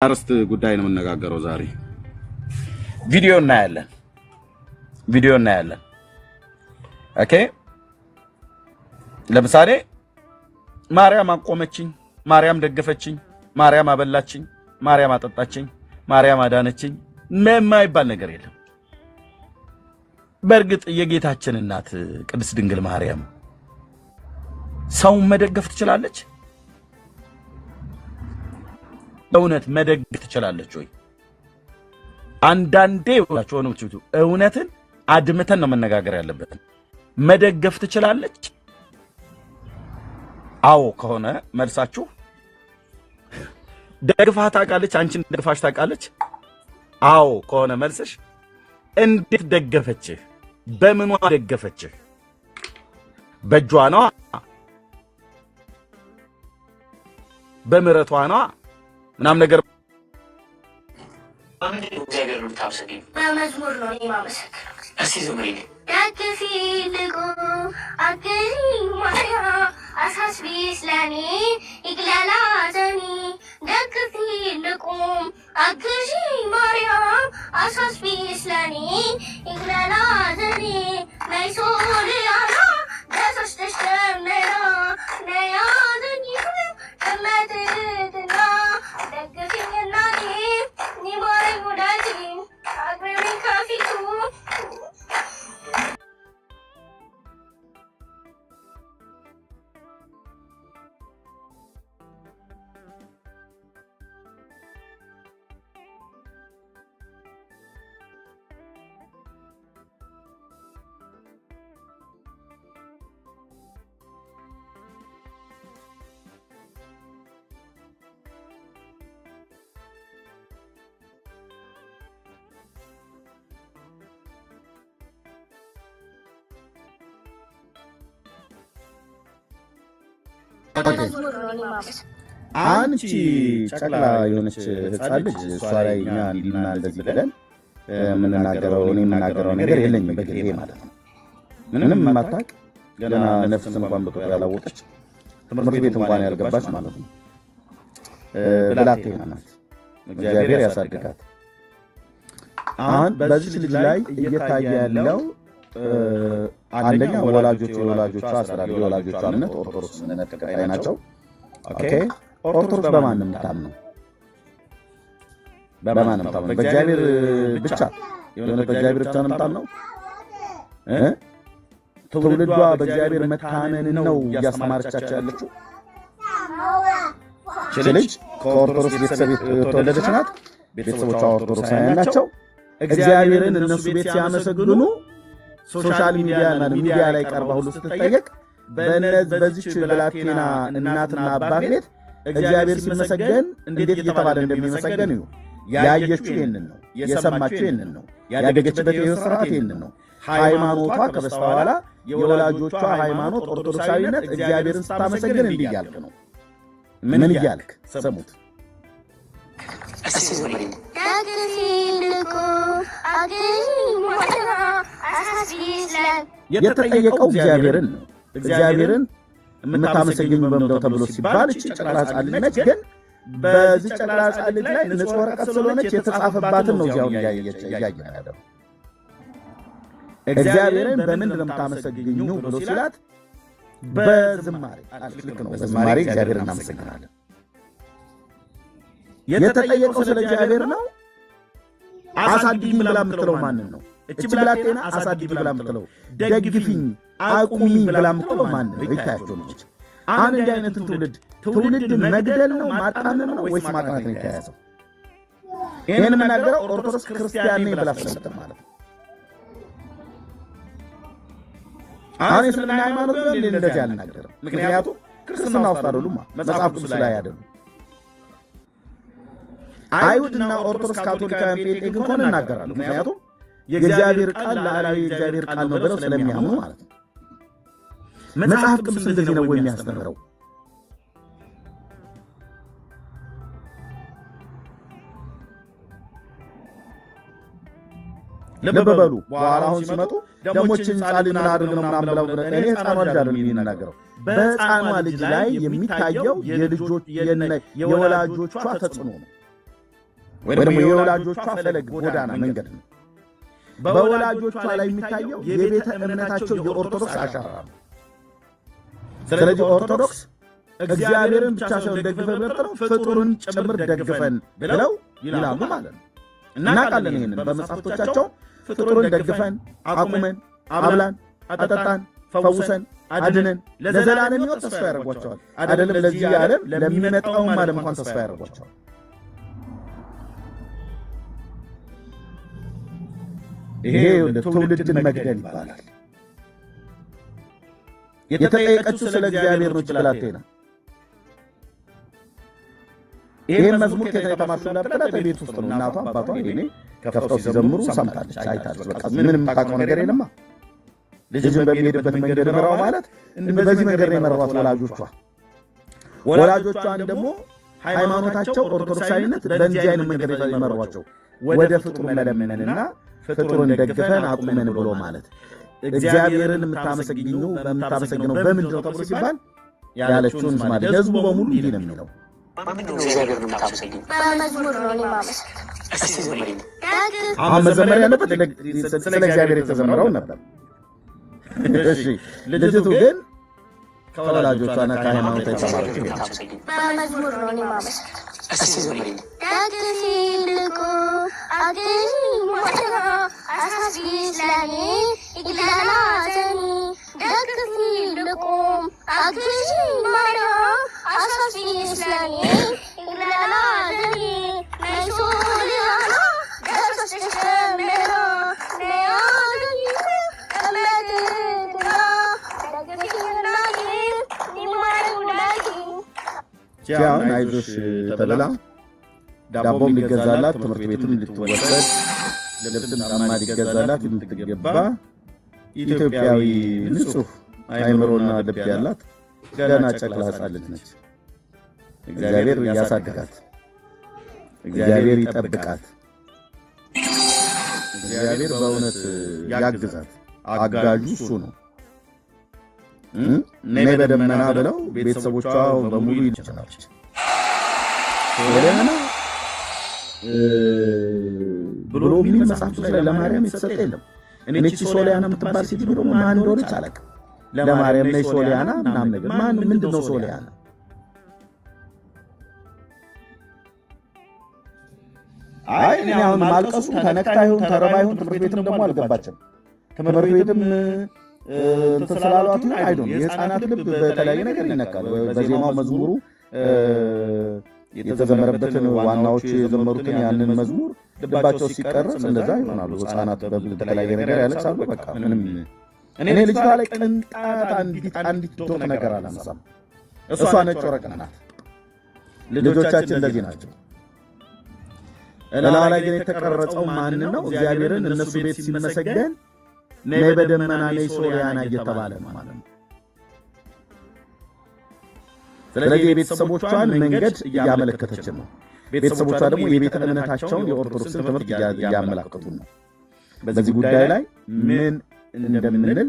አርስት ጉዳይ ነው የምንነጋገረው ዛሬ ቪዲዮ እናያለን ኦኬ ለምሳሌ ማርያም አቆመችኝ ማርያም ደገፈችኝ ማርያም አበላችኝ ማርያም አጠጣችኝ ማርያም አዳነችኝ የማይባል ነገር የለም በርግጥ የጌታችን እናት ቅድስት ድንግል ማርያም ሰው መደገፍ ትችላለች እውነት መደገፍ ትችላለች ወይ አንዳንዴ ወላችሁ ነው እውነትን አድምተን ነው መነጋገር ያለበት መደገፍ ትችላለች አዎ ከሆነ መልሳችሁ ደግፋ ታቃለች አንቺን ደግፋሽ ታቃለች አዎ ከሆነ መልስሽ እንዴት ደገፈች በምንዋ ደገፈች በእጇ ነው በመረቷ ነው ምናም ነገር አሁን እግዚአብሔር ነው ታብሰኝ በመዝሙር ነው የማመሰክረው እስቲ ዘምሪ ደግፊ ልቆ አግሪ ማርያ አሳስቢ ስለኔ ይግላላዘኒ ደግፊ ልቆ አግሪ ማርያ አሳስቢ ስለኔ ይግላላዘኒ ነይሶልያና ደስስተሽ ተመራ ነያዘኒ ከመትትና ደግፊ እናቴ ኒማሪ ሙዳቲ አግሪ ካፊቱ አንቺ ጨቅላ የሆነች ህፃን ልጅ እሷ ላይ እኛ እንዲና እንደዚህ ብለን የምናገረው ነገር የለኝም በግሌ ማለት ነው ምንም ማታቅ ገና ነፍስ እንኳን በቁጥር ያላወቀች ትምህርት ቤት እንኳን ያልገባች ማለት ነው ብላቴና ናት እግዚአብሔር ያሳድጋት አሁን በዚህ ልጅ ላይ እየታየ ያለው አንደኛ ወላጆቿ አስራሪ ወላጆቿ እምነት ኦርቶዶክስ እምነት ተከታይ ናቸው ኦኬ ኦርቶዶክስ በማንም ታምነው በእግዚአብሔር ብቻ የሆነ በእግዚአብሔር ብቻ ነው ታምነው ትውልዷ በእግዚአብሔር መታመን ነው ያስተማረቻቸው ያለችው ልጅ ከኦርቶዶክስ ቤተሰብ ተወለደች ናት ቤተሰቦቿ ኦርቶዶክሳውያን ናቸው እግዚአብሔርን እነሱ ቤት ሲያመሰግኑ ሶሻል ሚዲያ ላይ ቀርባ ሁሉ ስትጠየቅ በዚህ ብላቴና እናትና አባት ቤት እግዚአብሔር ሲመሰገን እንዴት እየተባለ እንደሚመሰገን ነው ያየችው ይሄንን ነው የሰማችው ይሄንን ነው ያደገችበት የሥርዓት ይሄንን ነው ሃይማኖቷ ከበስተኋላ የወላጆቿ ሃይማኖት ኦርቶዶክሳዊነት እግዚአብሔርን ስታመሰግን እንዲያልክ ነው ምን ይያልክ ሰሙት እስቲ ዘምሪ ደግፊልቆ አግሪ ማርያ አሳስቢ ስለኔ የተጠየቀው እግዚአብሔርን ነው እግዚአብሔርን የምታመሰግኝ በመምደው ተብሎ ሲባል እቺ ጨቅላ ሕፃን ልጅ ነች ግን በዚህ ጨቅላ ሕፃን ልጅ ላይ ንጹህ ወረቀት ስለሆነች የተጻፈባትን ነው ያው ያያየን ያለው እግዚአብሔርን በምን ለምታመሰግኙ ብሎ ሲላት በዝማሬ ልክ ነው በዝማሬ እግዚአብሔርን እናመሰግናለን የተጠየቀው ስለ እግዚአብሔር ነው አሳድጊኝ ብላ የምትለው ማንን ነው እቺ ብላቴና አሳድጊኝ ብላ የምትለው ደግፊኝ አቁሚኝ ብላ የምትለው ማንን ነው ይታያቸው ነው አንድ አይነት ትውልድ መግደል ነው ማጣመም ነው ወይስ ማጥናት ነው የተያዘው ይሄን የምናገረው ኦርቶዶክስ ክርስቲያን ነኝ ብላ ስለምትል ማለት ነው አሁን እስልምና ሃይማኖት ነው እንደዚህ ያልናገረው ምክንያቱም ክርስትና ውስጥ አይደሉማ መጽሐፍ ቅዱስ ላይ አይደሉም አይሁድና ኦርቶዶክስ ካቶሊካውያን ጴንጤ ግን ሆነ እናገራሉ ምክንያቱም የእግዚአብሔር ቃል ለዓላዊ የእግዚአብሔር ቃል ነው ብለው ስለሚያምኑ ማለት ነው መጽሐፍ ቅዱስ እንደዚህ ነው የሚያስተምረው ለበበሉ በኋላ አሁን ሲመጡ ደሞችን ጻልን እናድርግ ነው ምናምን ብለው እኔ ህፃኗ ልጅ አይደለም የሚናገረው በህፃኗ ልጅ ላይ የሚታየው የወላጆቿ ተጽዕኖ ነው ወይም የወላጆቿ ፈለግ ጎዳና መንገድ ነው። በወላጆቿ ላይ የሚታየው የቤተ እምነታቸው የኦርቶዶክስ አሻራ ነው። ስለዚህ ኦርቶዶክስ እግዚአብሔርን ብቻ ሳይሆን ደግፈን ብለው ፍጡርን ጭምር ደግፈን ብለው ይላሉ ማለት ነው። እናውቃለን ይሄንን በመጽሐፍቶቻቸው ፍጡርን ደግፈን አቁመን አብላን አጠጣን ፈውሰን አድነን ለዘላለም ሕይወት ተስፋ ያደርጓቸዋል። አይደለም ለዚህ ዓለም ለሚመጣውም ዓለም እንኳን ተስፋ ያደርጓቸዋል። ይሄ ትውልድን መግደል ይባላል። የተጠየቀችው ስለ እግዚአብሔር ነው ብላቴና። ይሄን መዝሙር ከተማርኩ ነበር ቤት ውስጥ ነው። እናቷ አባቷ ይሄኔ ከፍተው ሲዘምሩ ሰምታለች አይታለች። በቃ ምንም ታውቀው ነገር የለማ። ልጅን በሚሄድበት መንገድ መራው ማለት በዚህ መንገድ ነው የመራዋት ወላጆቿን ደግሞ ሃይማኖታቸው ኦርቶዶክሳዊነት በእንዲህ አይነት መንገድ ላይ መራዋቸው ወደ ፍጡር መለመንና ፍጡርን ደግፈን አቁመን ብሎ ማለት እግዚአብሔርን የምታመሰግነው በምንድን ነው ተብሎ ሲባል ያለችውን ማለት ህዝቡ በሙሉ እንዲህ ነው የሚለው እግዚአብሔርን የምታመሰግነው በመዝሙር ነው ማመሰግነው። እስቲ ዘመሪ አሁን መዘመር ያለበት ስለ እግዚአብሔር የተዘመረው ነበር። እሺ ልጅቱ ግን ከወላጆቿና ከሃይማኖት የተማረች በመዝሙር ነው ማመሰግነው። እስቲ ዘመሪ ደግፊ ልቁ አግኝ ሞተና አሳስቢስላኔ ይግላላተኒ ደግፊ ልቁ አግኝ ማራ አሳስቢስላኔ ይግላላተኒ ነይሶሊያና ደርሰስተመራ ነያገኝ ከመድግራ ደግፊላኔ ኒማሩላኪ ሲያውን አይዞሽ ተበላ ዳቦም ሊገዛላት ትምህርት ቤትም ልትወሰድ ልብስም ጫማ ሊገዛላት የምትገባ ኢትዮጵያዊ ንጹህ አይምሮና ልብ ያላት ገና ጨቅላ ሕፃን ልጅ ነች። እግዚአብሔር ያሳድጋት፣ እግዚአብሔር ይጠብቃት፣ እግዚአብሔር በእውነት ያግዛት። አጋጁ እሱ ነው። ነይ በደመና ብለው ቤተሰቦቿ በሙሉ ይልቻለች። ሶሊያና ብሎ ምን መጽሐፍ ላይ ለማርያም የተሰጠ የለም። እነቺ ሶሊያና የምትባል ሴት ብሎ ማን እንደሆነች አላውቅም። ለማርያም ነይ ሶሊያና ምናምን ነገር ማን ምንድነው ሶሊያና? አይ እኔ አሁን ማልቀሱ ተነክታ ይሁን ተረባ ይሁን ትምህርት ቤትም ደግሞ አልገባችም። ትምህርት ቤትም እንትን ስላሏት ነው አይዶን የህፃናት ልብ በተለያየ ነገር ይነካል። በዜማው መዝሙሩ የተዘመረበትን ዋናዎቹ የዘመሩትን ያንን መዝሙር ልባቸው ሲቀረጽ እንደዛ ይሆናሉ። ህፃናት በተለያየ ነገር ያለቅሳሉ። በቃ ምንም እኔ ልጅቷ ላይ ቅንጣት አንዲት ዶት ነገር አላነሳም። እሷ ነጭ ወረቅ ናት። ልጆቻችን እንደዚህ ናቸው። እላው ላይ ግን የተቀረጸው ማን ነው? እግዚአብሔርን እነሱ ቤት ሲመሰገን ነይ በደመና ነይ ሶሊያና እየተባለ ነው ማለት ነው። ስለዚህ የቤተሰቦቿን መንገድ እያመለከተች ነው። ቤተሰቦቿ ደግሞ የቤተ እምነታቸውን የኦርቶዶክስን ትምህርት እያመለከቱ ነው። በዚህ ጉዳይ ላይ ምን እንደምንል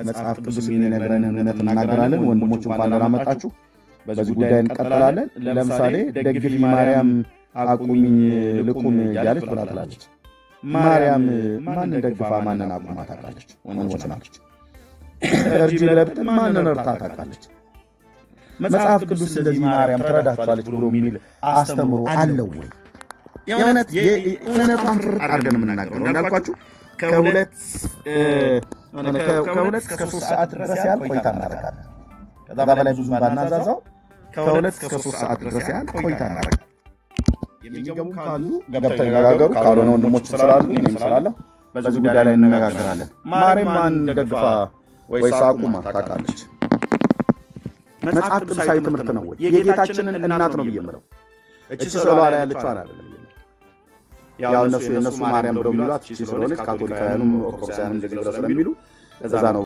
መጽሐፍ ቅዱስ የሚነግረንን እውነት እናገራለን። ወንድሞች እንኳን ደህና መጣችሁ። በዚህ ጉዳይ እንቀጥላለን። ለምሳሌ ደግፊ ማርያም አቁሚኝ ልቁም እያለች ትላለች። ማርያም ማንን ደግፋ ማንን አቁማ ታውቃለች? ወንድሞች ናቸው። እርጂ ለብት ማንን እርታ ታውቃለች? መጽሐፍ ቅዱስ እንደዚህ ማርያም ትረዳችኋለች ብሎ የሚል አስተምሮ አለው ወይ? የእውነቷን ፍርጥ አድርገን የምናገረው እንዳልኳችሁ ከሁለት እስከ 3 ሰዓት ድረስ ያህል ቆይታ እናደርጋለን። ከዛ በላይ ብዙ ባናዛዛው ከ2 እስከ 3 ሰዓት ድረስ ያህል ቆይታ እናደርጋለን። የሚገቡ ካሉ ገብተው ይነጋገሩ፣ ካልሆነ ወንድሞች ስላሉ እኔም ስላለሁ በዚህ ጉዳይ ላይ እንነጋገራለን። ማርያም ማን ደግፋ ወይስ አቁማ ታውቃለች? መጽሐፍ ቅዱሳዊ ትምህርት ነው ወይ? የጌታችንን እናት ነው ብዬ የምለው እቺ ስዕሏ ላይ ያለችው አይደለም። ያው የነሱ ማርያም ብለው የሚሏት እቺ ስለሆነች ካቶሊካውያኑም ኦርቶዶክሳውያኑም እንደዚህ ብለው ስለሚሉ እዛ ነው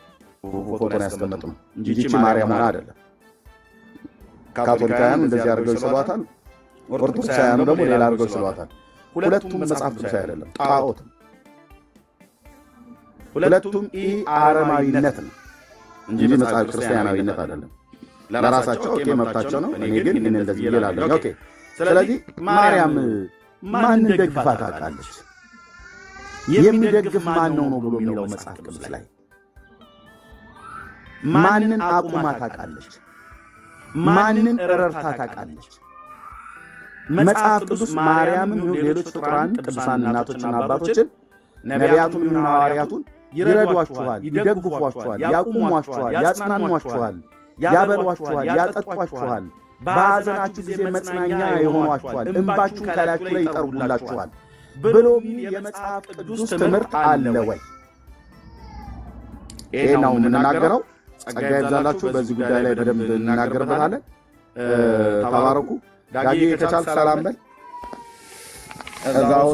ፎቶን ያስቀመጥነው እንጂ እቺ ማርያም ሆና አይደለም። ካቶሊካውያኑ እንደዚህ አድርገው ይስሏታል፣ ኦርቶዶክሳውያኑ ደግሞ ሌላ አድርገው ይስሏታል። ሁለቱም መጽሐፍ ቅዱሳዊ አይደለም፣ ጣዖት ነው። ሁለቱም አረማዊነት ነው እንጂ መጽሐፍ ክርስቲያናዊነት አይደለም። ለራሳቸው ኦኬ መብታቸው ነው። እኔ ግን እንደዚህ ይላል። ኦኬ ስለዚህ ማርያም ማንን ደግፋ ታውቃለች? የሚደግፍ ማን ነው ብሎ የሚለው መጽሐፍ ቅዱስ ላይ ማንን አቁማ ታውቃለች? ማንን ረርታ ታውቃለች? መጽሐፍ ቅዱስ ማርያምም ሌሎች ፍጡራን ቅዱሳን እናቶችና አባቶችን ነቢያቱም እና ሐዋርያቱን ይረዷችኋል፣ ይደግፏችኋል፣ ያቁሟችኋል፣ ያጽናኗችኋል፣ ያበሏችኋል፣ ያጠጧችኋል፣ በሐዘናችሁ ጊዜ መጽናኛ ይሆኗችኋል፣ እንባችሁን ከላያችሁ ላይ ይጠርጉላችኋል ብሎ የመጽሐፍ ቅዱስ ትምህርት አለ ወይ? ይሄ ነው የምንናገረው። ጸጋ ይብዛላችሁ። በዚህ ጉዳይ ላይ በደንብ እንናገርበታለን። ተባረኩ። ዳጊ ከቻልክ ሰላም በል። እዛው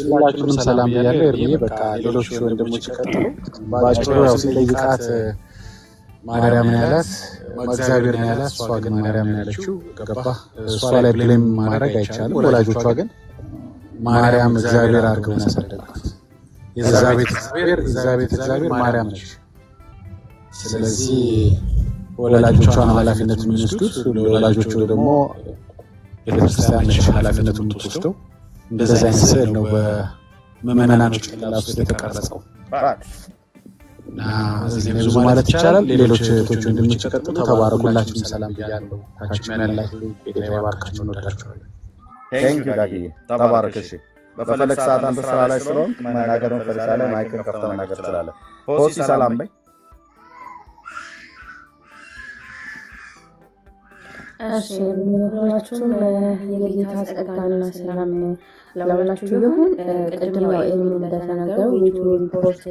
ሁላችሁንም ሰላም ብያለሁ። እርግዬ በቃ ሌሎች ወንድሞች ቀጥሉ። ባጭሩ ያው ሲጠይቃት ማርያምን ያላት እግዚአብሔርን ያላት እሷ ግን ማርያምን ያለችው ገባ። እሷ ላይ ብሌም ማድረግ አይቻልም። ወላጆቿ ግን ማርያም እግዚአብሔር አድርገው ያሳደጓት። እግዚአብሔር ማርያም ነች። ስለዚህ ወላጆቿን ኃላፊነቱን የሚወስዱት ወላጆቹ ደግሞ ቤተክርስቲያን ነች ኃላፊነቱን የምትወስደው። እንደዚህ አይነት ስዕል ነው በምዕመናኖች ጭንቅላት ውስጥ የተቀረጸው። እዚህ ብዙ ማለት ይቻላል። ሌሎች እህቶች ወንድሞች ቀጥሉ። ተባረኩላችሁም ሰላም ብያለሁ። ታችሁም ያላችሁ ጌታ ይባርካችሁ። እንወዳችኋለን። ቴንክ ዩ ዳጊ ተባረክ። እሺ በፈለክ ሰዓት አንተ ስራ ላይ ስለሆንክ መናገር እንፈልጋለን። ማይክን ከፍተህ መናገር ትችላለህ። ሆሲ ሰላም በይ። እሺ ሁላችሁም የጌታ ጸጋና ሰላም ለሁላችሁ ይሁን። ቅድም ያው ኤሚ እንደተናገረው ዩቲዩብ ሪፖርት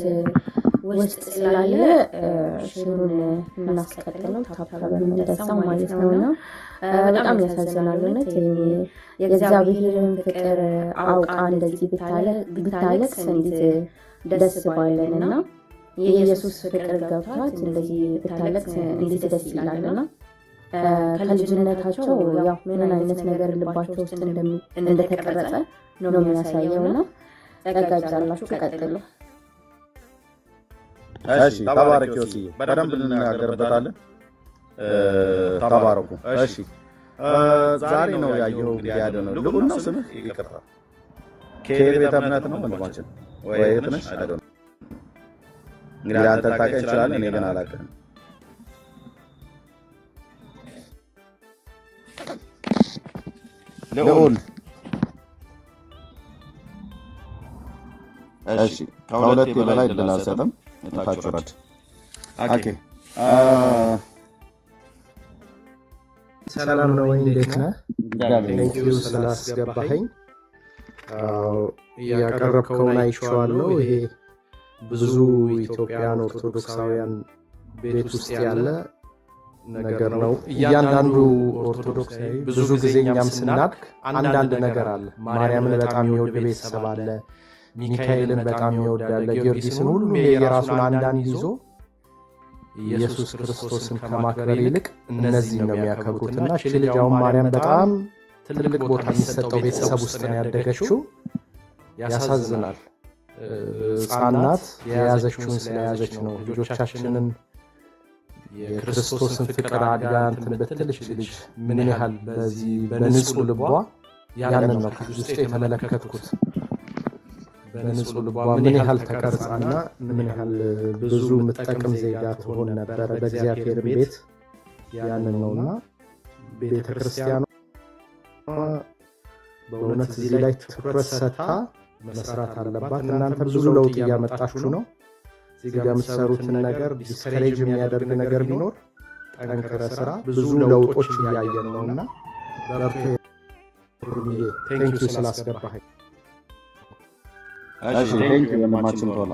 ውስጥ ስላለ ሽሩን እናስቀጥለው ታፋበን እንደዛው ማለት ነውና በጣም ያሳዝናል። እውነት የእግዚአብሔርን ፍቅር አውቃ እንደዚህ ብታለቅስ እንዴት ደስ ባለንና የኢየሱስ ፍቅር ገብቷት እንደዚህ ብታለቅስ እንዴት ደስ ይላልና ከልጅነታቸው ያው ምን አይነት ነገር ልባቸው ውስጥ እንደተቀረጸ ነው የሚያሳየውና ተጋጋላችሁ ቀጥሉ። እሺ ተባረክ ዮሲ በደንብ እንነጋገርበታለን። ተባረኩ። እሺ ዛሬ ነው ያየው እንግዲህ ያደነው ልዑል ነው ስምህ? ይቅርታ ከቤተ እምነት ነው ወንድማችን ወይ የት ነሽ? አይደለም እንግዲህ አንተ ታውቀኝ ይችላል፣ እኔ ግን አላውቅም። ልዑል እሺ ከሁለት በላይ እድል አልሰጥም። ታች ወረድ። ኦኬ ሰላም ነው ወይ? እንዴት ነህ? ቴንክ ዩ ስላስገባኸኝ። ያቀረብከውን አይቼዋለሁ። ይሄ ብዙ ኢትዮጵያን ኦርቶዶክሳውያን ቤት ውስጥ ያለ ነገር ነው። እያንዳንዱ ኦርቶዶክሳዊ ብዙ ጊዜ እኛም ስናድግ አንዳንድ ነገር አለ። ማርያምን በጣም የሚወድ ቤተሰብ አለ፣ ሚካኤልን በጣም ይወዳል፣ ጊዮርጊስን፣ ሁሉም የራሱን አንዳንድ ይዞ ኢየሱስ ክርስቶስን ከማክበር ይልቅ እነዚህ ነው የሚያከብሩትና እቺ ልጅ አሁን ማርያም በጣም ትልቅ ቦታ የሚሰጠው ቤተሰብ ውስጥ ነው ያደገችው። ያሳዝናል። ሕፃናት የያዘችውን ስለያዘች ነው ልጆቻችንን የክርስቶስን ፍቅር አድጋ እንትን በትልሽ ልጅ ምን ያህል በዚህ በንጹህ ልቧ ያንን ነው ውስጥ የተመለከትኩት። በንጹህ ልቧ ምን ያህል ተቀርጻና ምን ያህል ብዙ የምትጠቅም ዜጋ ትሆን ነበረ በእግዚአብሔር ቤት። ያንን ነውና ቤተክርስቲያኗ በእውነት እዚህ ላይ ትኩረት ሰጥታ መስራት አለባት። እናንተ ብዙ ለውጥ እያመጣችሁ ነው። እዚህ ጋር የምትሰሩትን ነገር ዲስከሬጅ የሚያደርግ ነገር ቢኖር ጠንክረ ስራ። ብዙ ለውጦች እያየን ነውና ቴንክ ዩ ስላስገባኸኝ። እሺ ቴንክ ዩ ወንድማችን ቶላ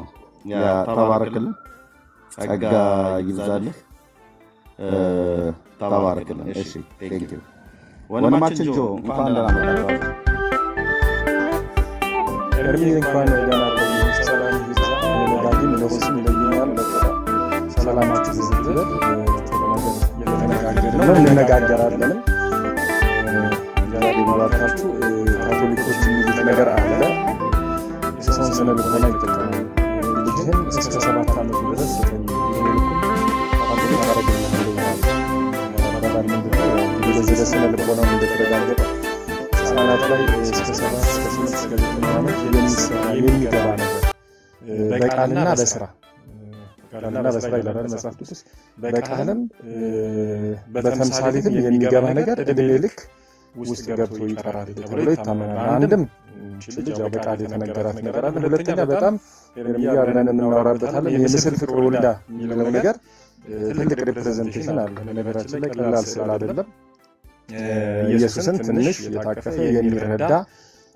ያ ተባረክልን። ጸጋ ይብዛልህ። ተባረክልን። እሺ ቴንክ ዩ ወንድማችን ጆ እንኳን ደህና መጣችሁ። እርሚ እንኳን ደህና መጣችሁ። ሰላም ይብዛ። ለዳግም ለሆስም ለኛም ሰላማችሁ ይብዛ። እንነጋገራለን። ዛሬ ባላችሁ ካቶሊኮች የሚሉት ነገር አለ። ሰውን ስለ ልቦና ይጠቀማሉ። ልጅህን እስከ 7 ዓመት ድረስ ካቶሊክ በስነ ልቦናው እንደተረጋገጠ ህፃናት ላይ እስከ 7 እስከ 8 እስከ 9 ዓመት የሚገባ ነገር በቃልና በስራ ይላል መጽሐፍ ቅዱስ። በቃልም በተምሳሌትም የሚገባ ነገር እድሜ ልክ ውስጥ ገብቶ ይቀራል ተብሎ ይታመናል። አንድም ልጅ በቃል የተነገራት ነገር አለ። ሁለተኛ በጣም ያብረን እናወራበታለን የምስል ፍቅር ወልዳ የሚለው ነገር ትልቅ ሪፕሬዘንቴሽን አለ። ነገራችን ላይ ቀላል ስዕል አይደለም። ኢየሱስን ትንሽ የታቀፈ የሚረዳ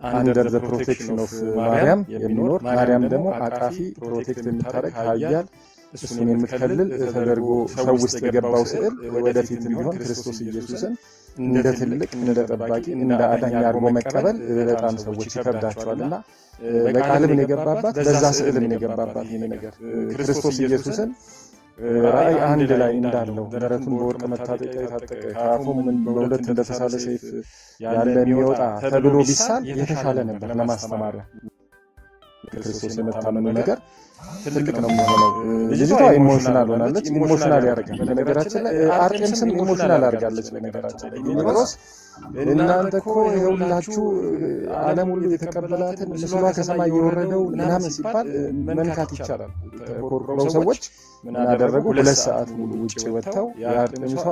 under the protection of ማርያም የሚኖር ማርያም ደግሞ አቃፊ ፕሮቴክት የምታደርግ ኃያል እሱን የምትከልል ተደርጎ ሰው ውስጥ የገባው ስዕል ወደፊት ቢሆን ክርስቶስ ኢየሱስን እንደ ትልቅ እንደ ጠባቂ እንደ አዳኝ አድርጎ መቀበል በጣም ሰዎች ይከብዳቸዋልና በቃልም የገባባት በዛ ስዕልም የገባባት ይሄ ነገር ክርስቶስ ኢየሱስን ራእይ አንድ ላይ እንዳለው ደረቱን በወርቅ መታጠቂያ የታጠቀ ከአፉም በሁለት እንደተሳለ ሰይፍ ያለ የሚወጣ ተብሎ ቢሳል የተሻለ ነበር ለማስተማሪያ። ክርስቶስ የመታመኑ ነገር ትልቅ ነው የሚሆነው። ልጅቷ ኢሞሽናል ሆናለች። ኢሞሽናል ያደርጋል። በነገራችን ላይ አርጤምስም ኢሞሽናል አድርጋለች። በነገራችን ላይ ዲሜጥሮስ እናንተ እኮ ይኸውላችሁ ዓለም ሁሉ የተቀበላትን ምስሏ ከሰማይ የወረደው ምናምን ሲባል መንካት ይቻላል። ተቆርቆረው ሰዎች ምን አደረጉ? 2 ሰዓት ሙሉ ውጭ ወጥተው የአርጤምሷ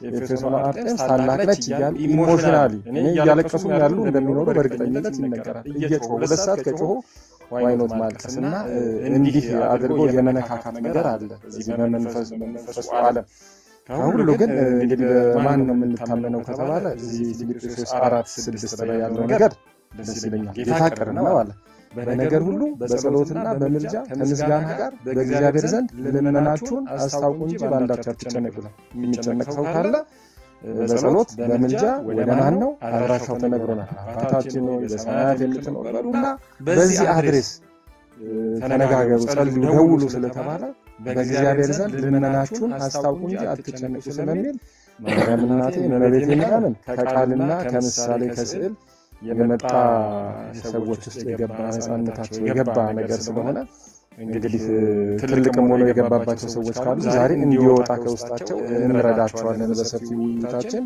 የኤፌሶን አርጤምስ ታላቅ ነች እያሉ ኢሞሽናሊ እያለቀሱ ያሉ እንደሚኖሩ በእርግጠኝነት ይነገራል። እየጮሁ 2 ሰዓት ከጮሁ ዋይኖት ማልቀስና እንዲህ አድርጎ የመነካካት ነገር አለ እዚህ በመንፈሱ ዓለም። ሁሉ ግን እንግዲህ ማን ነው የምንታመነው ከተባለ እዚህ ፊልጵስዩስ 4:6 ላይ ያለው ነገር ደስ ይለኛል። ጌታ ቅርብ ነው አለ። በነገር ሁሉ በጸሎትና በምልጃ ከምስጋና ጋር በእግዚአብሔር ዘንድ ልመናችሁን አስታውቁ እንጂ በአንዳች አትጨነቁ። የሚጨነቅ ሰው ካለ በጸሎት በምልጃ ወደ ማን ነው አድራሻው ተነግሮናል። አባታችን ሆይ በሰማያት የምትኖር በሉና በዚህ አድሬስ ተነጋገሩ፣ ጸልዩ፣ ደውሉ ስለተባለ በእግዚአብሔር ዘንድ ልመናችሁን አስታውቁ እንጂ አትጨነቁ ስለሚል ማርያም እናቴ እመቤቴ ምናምን ከቃልና ከምሳሌ ከስዕል የመጣ ሰዎች ውስጥ የገባ ነፃነታቸው የገባ ነገር ስለሆነ እንግዲህ ትልቅም ሆኖ የገባባቸው ሰዎች ካሉ ዛሬ እንዲወጣ ከውስጣቸው እንረዳቸዋለን በሰፊው ውይይታችን።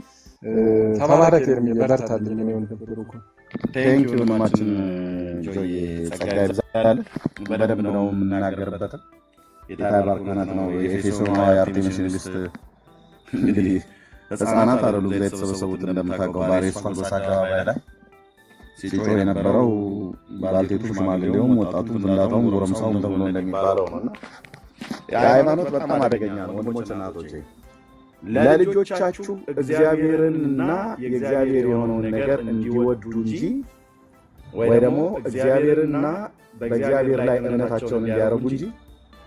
ተባረክ ኤርሚያ፣ በርታልኝ። እኔ ወንድብሩኩ ቴንክ ዩ ወንድማችን ጆይ ጸጋ ይብዛል። በደንብ ነው የምናገርበት። የታባርኩናት ነው የኤፌሶን አርጤምስ ንግስት እንግዲህ ህፃናት አይደሉም እዛ የተሰበሰቡት እንደምታውቀው ባሬስፋል በሳካባይ ላይ ሲጮህ የነበረው ባልቴቱ ሽማግሌውም ወጣቱም ፍንዳታውም ጎረምሳውም ተብሎ እንደሚባለው ነውና የሃይማኖት በጣም አደገኛ ነው። ወንድሞች እናቶቼ ለልጆቻችሁ እግዚአብሔርንና የእግዚአብሔር የሆነውን ነገር እንዲወዱ እንጂ ወይ ደግሞ እግዚአብሔርና በእግዚአብሔር ላይ እምነታቸውን እንዲያደርጉ እንጂ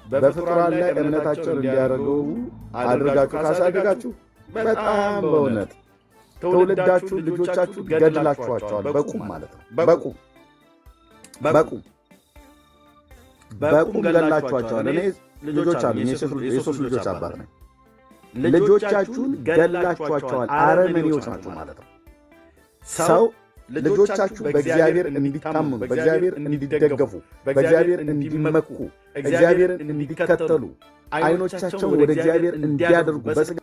በፍጡራን ላይ እምነታቸውን እንዲያደርጉ አድርጋችሁ ካሳደጋችሁ በጣም በእውነት ተወልዳችሁ ልጆቻችሁ ገድላችኋቸዋል። በቁም ማለት ነው። በቁም ገድላችኋቸዋል። እኔ ልጆች አሉ፣ የሶስት ልጆች አባት ነኝ። ልጆቻችሁን ገድላችኋቸዋል። አረመኔዎች ናቸው ማለት ነው። ሰው ልጆቻችሁ በእግዚአብሔር እንዲታመኑ፣ በእግዚአብሔር እንዲደገፉ፣ በእግዚአብሔር እንዲመኩ፣ እግዚአብሔርን እንዲከተሉ፣ አይኖቻቸውን ወደ እግዚአብሔር እንዲያደርጉ፣ በስጋ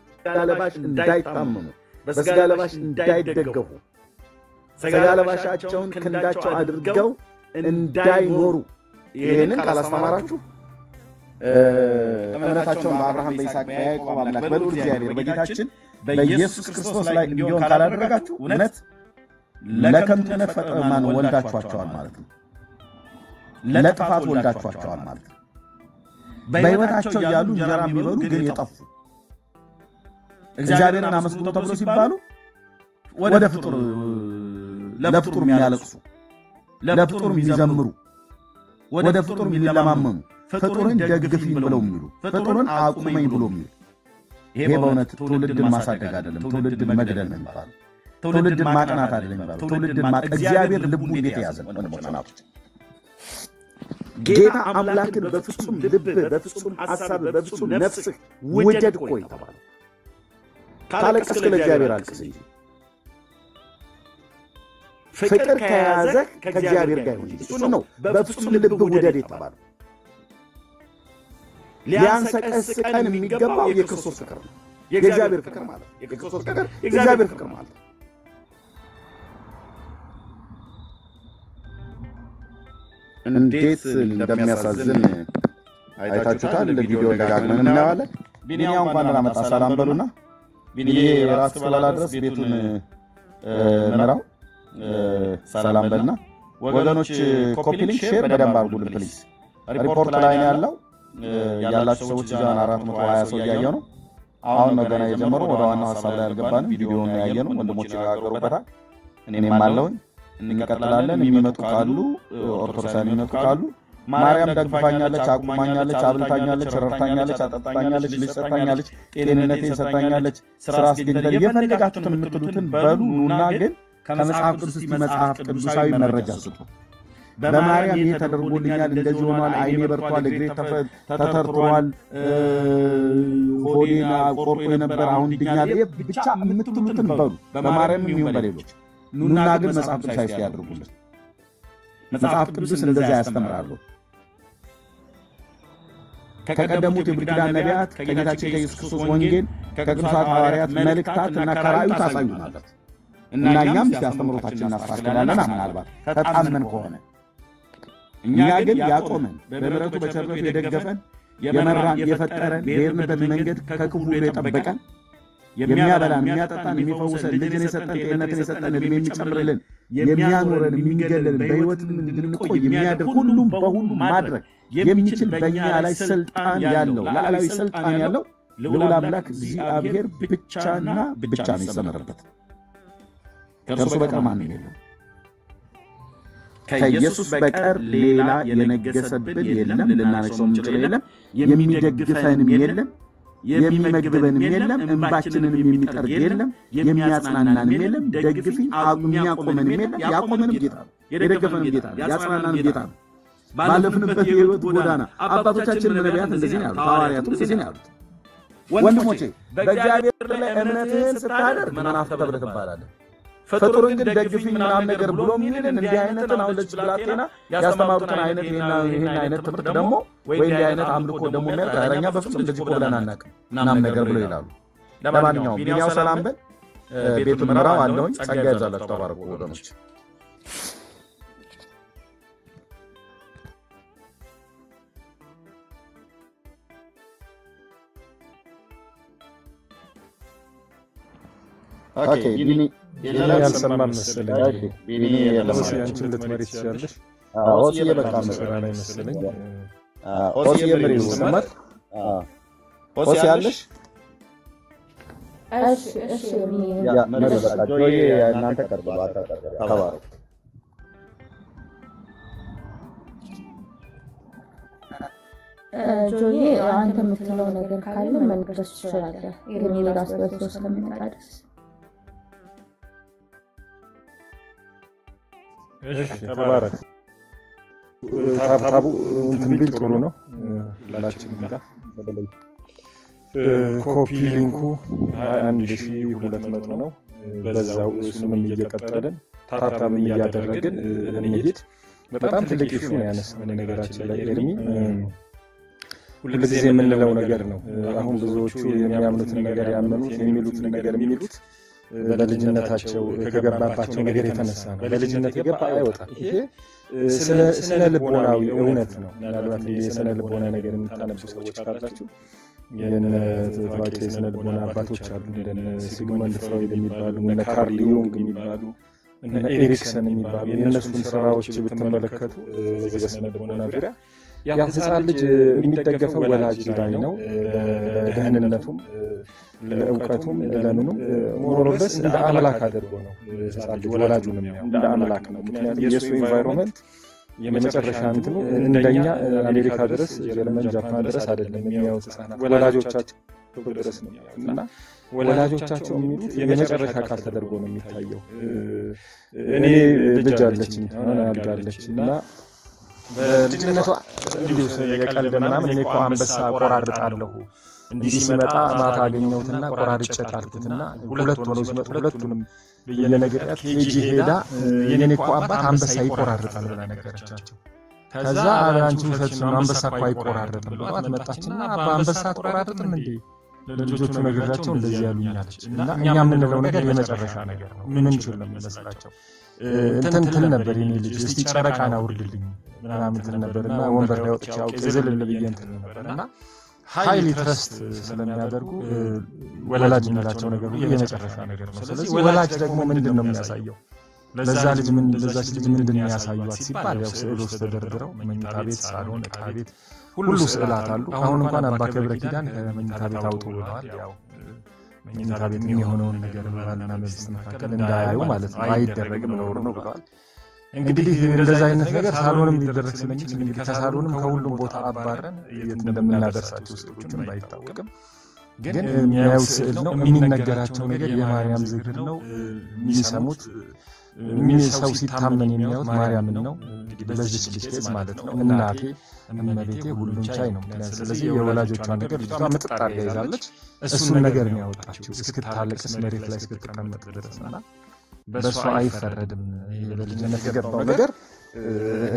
ለባሽ እንዳይታመኑ፣ በስጋ ለባሽ እንዳይደገፉ፣ ስጋ ለባሻቸውን ክንዳቸው አድርገው እንዳይኖሩ ይሄንን ካላስተማራችሁ እምነታቸውን በአብርሃም በይስሐቅ በያዕቆብ አምላክ በልዑል እግዚአብሔር በጌታችን በኢየሱስ ክርስቶስ ላይ እንዲሆን ካላደረጋችሁ እውነት ለከንቱነት ፈጥማን ወልዳችኋቸዋል ማለት ነው። ለጥፋት ወልዳችኋቸዋል ማለት ነው። በሕይወታቸው ያሉ እንጀራ የሚበሉ ግን የጠፉ እግዚአብሔርን አመስግኑ ተብሎ ሲባሉ ወደ ፍጡር ለፍጡር የሚያለቅሱ ለፍጡር የሚዘምሩ ወደ ፍጡር የሚለማመኑ ፍጡርን ደግፊኝ ብለው የሚሉ ፍጡርን አቁመኝ ብሎ የሚሉ ይሄ በእውነት ትውልድን ማሳደግ አይደለም፣ ትውልድን መግደል ነው የሚባለው። ትውልድን ማቅናት አይደለም የሚባለው፣ ትውልድን እግዚአብሔር ልቡ እንዴት ያዘ ወንድሞች። ጌታ አምላክን በፍጹም ልብ፣ በፍጹም ሐሳብ፣ በፍጹም ነፍስ ውደድ እኮ ይተባለ። ካለቀስክ ለእግዚአብሔር አልቅስ እንጂ ፍቅር ከያዘ ከእግዚአብሔር ጋር ይሁን። እሱ ነው በፍጹም ልብ ውደድ የተባለው። ሊያንሰቀስቀን የሚገባው የክርስቶስ ፍቅር ነው። የእግዚአብሔር ፍቅር ማለት ነው። የክርስቶስ ፍቅር የእግዚአብሔር ፍቅር ማለት ነው። እንዴት እንደሚያሳዝን አይታችሁታል። ቪዲዮ ደጋግመን እናያለን። ቢኒያው እንኳን ደህና መጣ። ሰላም በሉና ቢኒዬ ራስ በላ ድረስ ቤቱን መራው። ሰላም በልና ወገኖች፣ ኮፒ ሊንክ ሼር በደንብ አድርጉልን ፕሊዝ። ሪፖርት ላይ ነው ያላችሁ ሰዎች እዛን 420 ሰው እያየ ነው። አሁን ነው ገና የጀመረው። ወደ ዋናው ሐሳብ ላይ አልገባንም። ቪዲዮውን ያየነው ወንድሞች ይጋገሩበታል። እኔም አለሁኝ። እንቀጥላለን። የሚመጡ ካሉ ኦርቶዶክሳውያን የሚመጡ ካሉ ማርያም ደግፋኛለች፣ አቁማኛለች፣ አብልታኛለች፣ ረርታኛለች፣ አጠጣኛለች፣ ልጅ ሰጣኛለች፣ ጤንነቴን ሰጣኛለች፣ ስራ አስገኝተን የፈለጋችሁትን የምትሉትን በሉ ኑና፣ ግን ከመጽሐፍ ቅዱስ እስቲ መጽሐፍ ቅዱሳዊ መረጃ ስጡ። በማርያም ይሄ ተደርጎልኛል፣ እንደዚህ ሆኗል፣ አይኔ በርቷል፣ እግሬ ተተርትሯል፣ ሆዴን ቆርጦ የነበር አሁን ድኛል፣ ብቻ የምትሉትን በሉ። በማርያም ይሁን በሌሎች ኑና፣ ግን መጽሐፍ ቅዱሳዊ እስቲ ያድርጉልን። መጽሐፍ ቅዱስ እንደዛ ያስተምራሉ። ከቀደሙት የብሉይ ኪዳን ነቢያት፣ ከጌታችን ከኢየሱስ ክርስቶስ ወንጌል፣ ከቅዱሳት ሐዋርያት መልእክታት እና ከራእዩ ታሳዩናለች እና እኛም ሲያስተምሩታችን እናስተካክላለን። ምናልባት ተጣመን ከሆነ እኛ ግን ያቆመን በምሕረቱ በቸርነቱ የደገፈን የመራን የፈጠረን የሄድንበት መንገድ ከክፉ ሁሉ የጠበቀን የሚያበላን የሚያጠጣን የሚፈውሰን ልጅን የሰጠን ጤንነትን የሰጠን ዕድሜ የሚጨምርልን የሚያኖረን የሚገለልን በሕይወት እንድንቆይ የሚያደርግ ሁሉም በሁሉ ማድረግ የሚችል በእኛ ላይ ስልጣን ያለው ላዕላዊ ስልጣን ያለው ልዑል አምላክ እግዚአብሔር ብቻና ብቻ ነው የሰመረበት። ከእርሱ በቀር ማንም የለም። ከኢየሱስ በቀር ሌላ የነገሰብን የለም። ልናነግሰው የምንችለው የለም። የሚደግፈንም የለም። የሚመግበንም የለም። እንባችንንም የሚጠርግ የለም። የሚያጽናናንም የለም። ደግፊ የሚያቆመንም የለም። ያቆመንም ጌታ ነው። የደገፈንም ጌታ ነው። ያጽናናንም ጌታ ነው። ባለፍንበት የሕይወት ጎዳና አባቶቻችን ነቢያት እንደዚህ ነው ያሉት፣ ሐዋርያቱም እንደዚህ ነው ያሉት። ወንድሞቼ በእግዚአብሔር ላይ እምነትህን ስታደርግ መናፍቅ ተብለህ ትባላለህ። ፍጡርን ግን ደግፊ ምናምን ነገር ብሎ የሚልን እንዲህ አይነትን አሁን ለዚህ ብላቴና ያስተማሩትን አይነት ይሄን አይነት ትምህርት ደግሞ ወይ እንዲህ አይነት አምልኮ ደግሞ የሚያልቅ አረኛ በፍጹም እንደዚህ ቆብለን አናውቅም ምናምን ነገር ብሎ ይላሉ። ለማንኛውም ቢኒያው ሰላም በል፣ ቤቱን ምራው አለውኝ። ጸጋ ይብዛላችሁ። ተባረኩ ወገኖች። ኦኬ ቢኒ ያልሰማን መሰለኝ። ቢኒ አንቺን ልትመሪ ትችያለሽ። ኦሲ በቃ ስራ ላይ መሰለኝ። ኦሲ የምሪ ሰማት። ኦሲ አለሽ? እሺ ያ መሪ በቃ ጆዬ እናንተ ቀርቡ ተባረኩ። ጆዬ አንተ የምትለው ነገር ካለ መንገስ ትችላለህ። ግን ራስ በርሶ ስለሚመጣ ደስ ተባረክ። ታብታቡ እንትን ቢል ጥሩ ነው። ሁላችንም ጋር ኮፒ ሊንኩ 21200 ነው። በዛው እሱንም እየቀጠልን ታብታብም እያደረግን እንሂድ። በጣም ትልቅ ኢሹ ነው ያነሳው ነገራችን ላይ ኤርሚ። ሁልጊዜ የምንለው ነገር ነው። አሁን ብዙዎቹ የሚያምኑትን ነገር ያመኑት የሚሉትን ነገር የሚሉት በልጅነታቸው ከገባባቸው ነገር የተነሳ ነው። በልጅነት የገባ አይወጣም። ይሄ ስነ ልቦናዊ እውነት ነው። ምናልባት የስነ ልቦና ነገር የምታነቡ ሰዎች ካላችሁ የነ ታዋቂ የስነ ልቦና አባቶች አሉ፣ እንደነ ሲግመንድ ፍሮይድ የሚባሉ እነ ካርል ዩንግ የሚባሉ እነ ኤሪክሰን የሚባሉ የእነሱን ስራዎች ብትመለከቱ በስነ ልቦና ዙሪያ ያ ህፃን ልጅ የሚደገፈው ወላጅ ላይ ነው። ለደህንነቱም ለእውቀቱም ለምኑም ሞሮለስ እንደ አምላክ አድርጎ ነው ህፃን ልጅ ወላጁን የሚያው እንደ አምላክ ነው። ምክንያቱም የሱ ኢንቫይሮንመንት የመጨረሻ እንትኑ እንደኛ አሜሪካ ድረስ ጀርመን ጃፓን ድረስ አይደለም የሚያዩት ህፃናት ወላጆቻቸው ድረስ ነው እና ወላጆቻቸው የሚሉት የመጨረሻ ቃል ተደርጎ ነው የሚታየው። እኔ ልጅ አለችኝ አልጋለች እና በልጅነቷ እንዲሁ የቀልድ ምናምን እኔ እኮ አንበሳ ቆራርጣለሁ እንዲህ ሲመጣ ማታ አገኘሁትና ቆራርጬ ጣልኩትና ሁለት ሆነው ሲመጡ ሁለቱንም በየነገራት ኬጂ ሄዳ የኔ እኮ አባት አንበሳ ይቆራርጣል ብላ ነገረቻቸው። ከዛ አንቺ ውሸት ነው አንበሳ እኮ አይቆራርጥም ብሏት መጣችና አባ አንበሳ አትቆራርጥም እንዴ ለልጆቹ ነገራቸው እንደዚህ ያሉኛለች እና እኛ የምንለው ነገር የመጨረሻ ነገር ነው። ምን እንችል ነው የሚመስላቸው? እንትን ነበር የኔ ልጅ እስቲ ጨረቃን አውርድልኝ ምናምን እንትን ነበርና ወንበር ላይ ወጥቼ አውቄ ዝልል ብዬ እንትን ነበርና ሃይሊ ትረስት ስለሚያደርጉ ወላጅ የሚላቸው ነገር ሁሉ የመጨረሻ ነገር ነው። ስለዚህ ወላጅ ደግሞ ምንድን ነው የሚያሳየው? ለዛች ልጅ ምንድን ነው ያሳዩት ሲባል ያው ስዕሎች ተደርድረው መኝታ ቤት፣ ሳሎን፣ ዕቃ ቤት ሁሉ ስዕላት አሉ። አሁን እንኳን አባ ገብረ ኪዳን ከመኝታ ቤት አውጡ ብለዋል። ያው መኝታ ቤት የሚሆነውን ነገር ባልና ሚስት መካከል እንዳያዩ ማለት ነው፣ አይደረግም ነውር ነው ብለዋል። እንግዲህ እንደዛ አይነት ነገር ሳሎንም ሊደረግ ስለሚችል እንግዲህ ከሳሎንም ከሁሉም ቦታ አባረን እንደምናደርሳቸው ስዕሎችን ባይታወቅም ግን የሚያዩት ስዕል ነው። የሚነገራቸው ነገር የማርያም ዝክር ነው። የሚሰሙት ሰው ሲታመን የሚያዩት ማርያምን ነው። እንግዲህ በዚች ልጅ ኬዝ ማለት ነው እናቴ እመቤቴ ሁሉን ቻይ ነው። ስለዚህ የወላጆቿን ነገር ልጅቷ ምጥጥ አድርጋ ይዛለች። እሱን ነገር ነው ያወጣችው እስክታለቅስ መሬት ላይ እስክትቀመጥ ድረስና በእሷ አይፈረድም። በልጅነት የገባው ነገር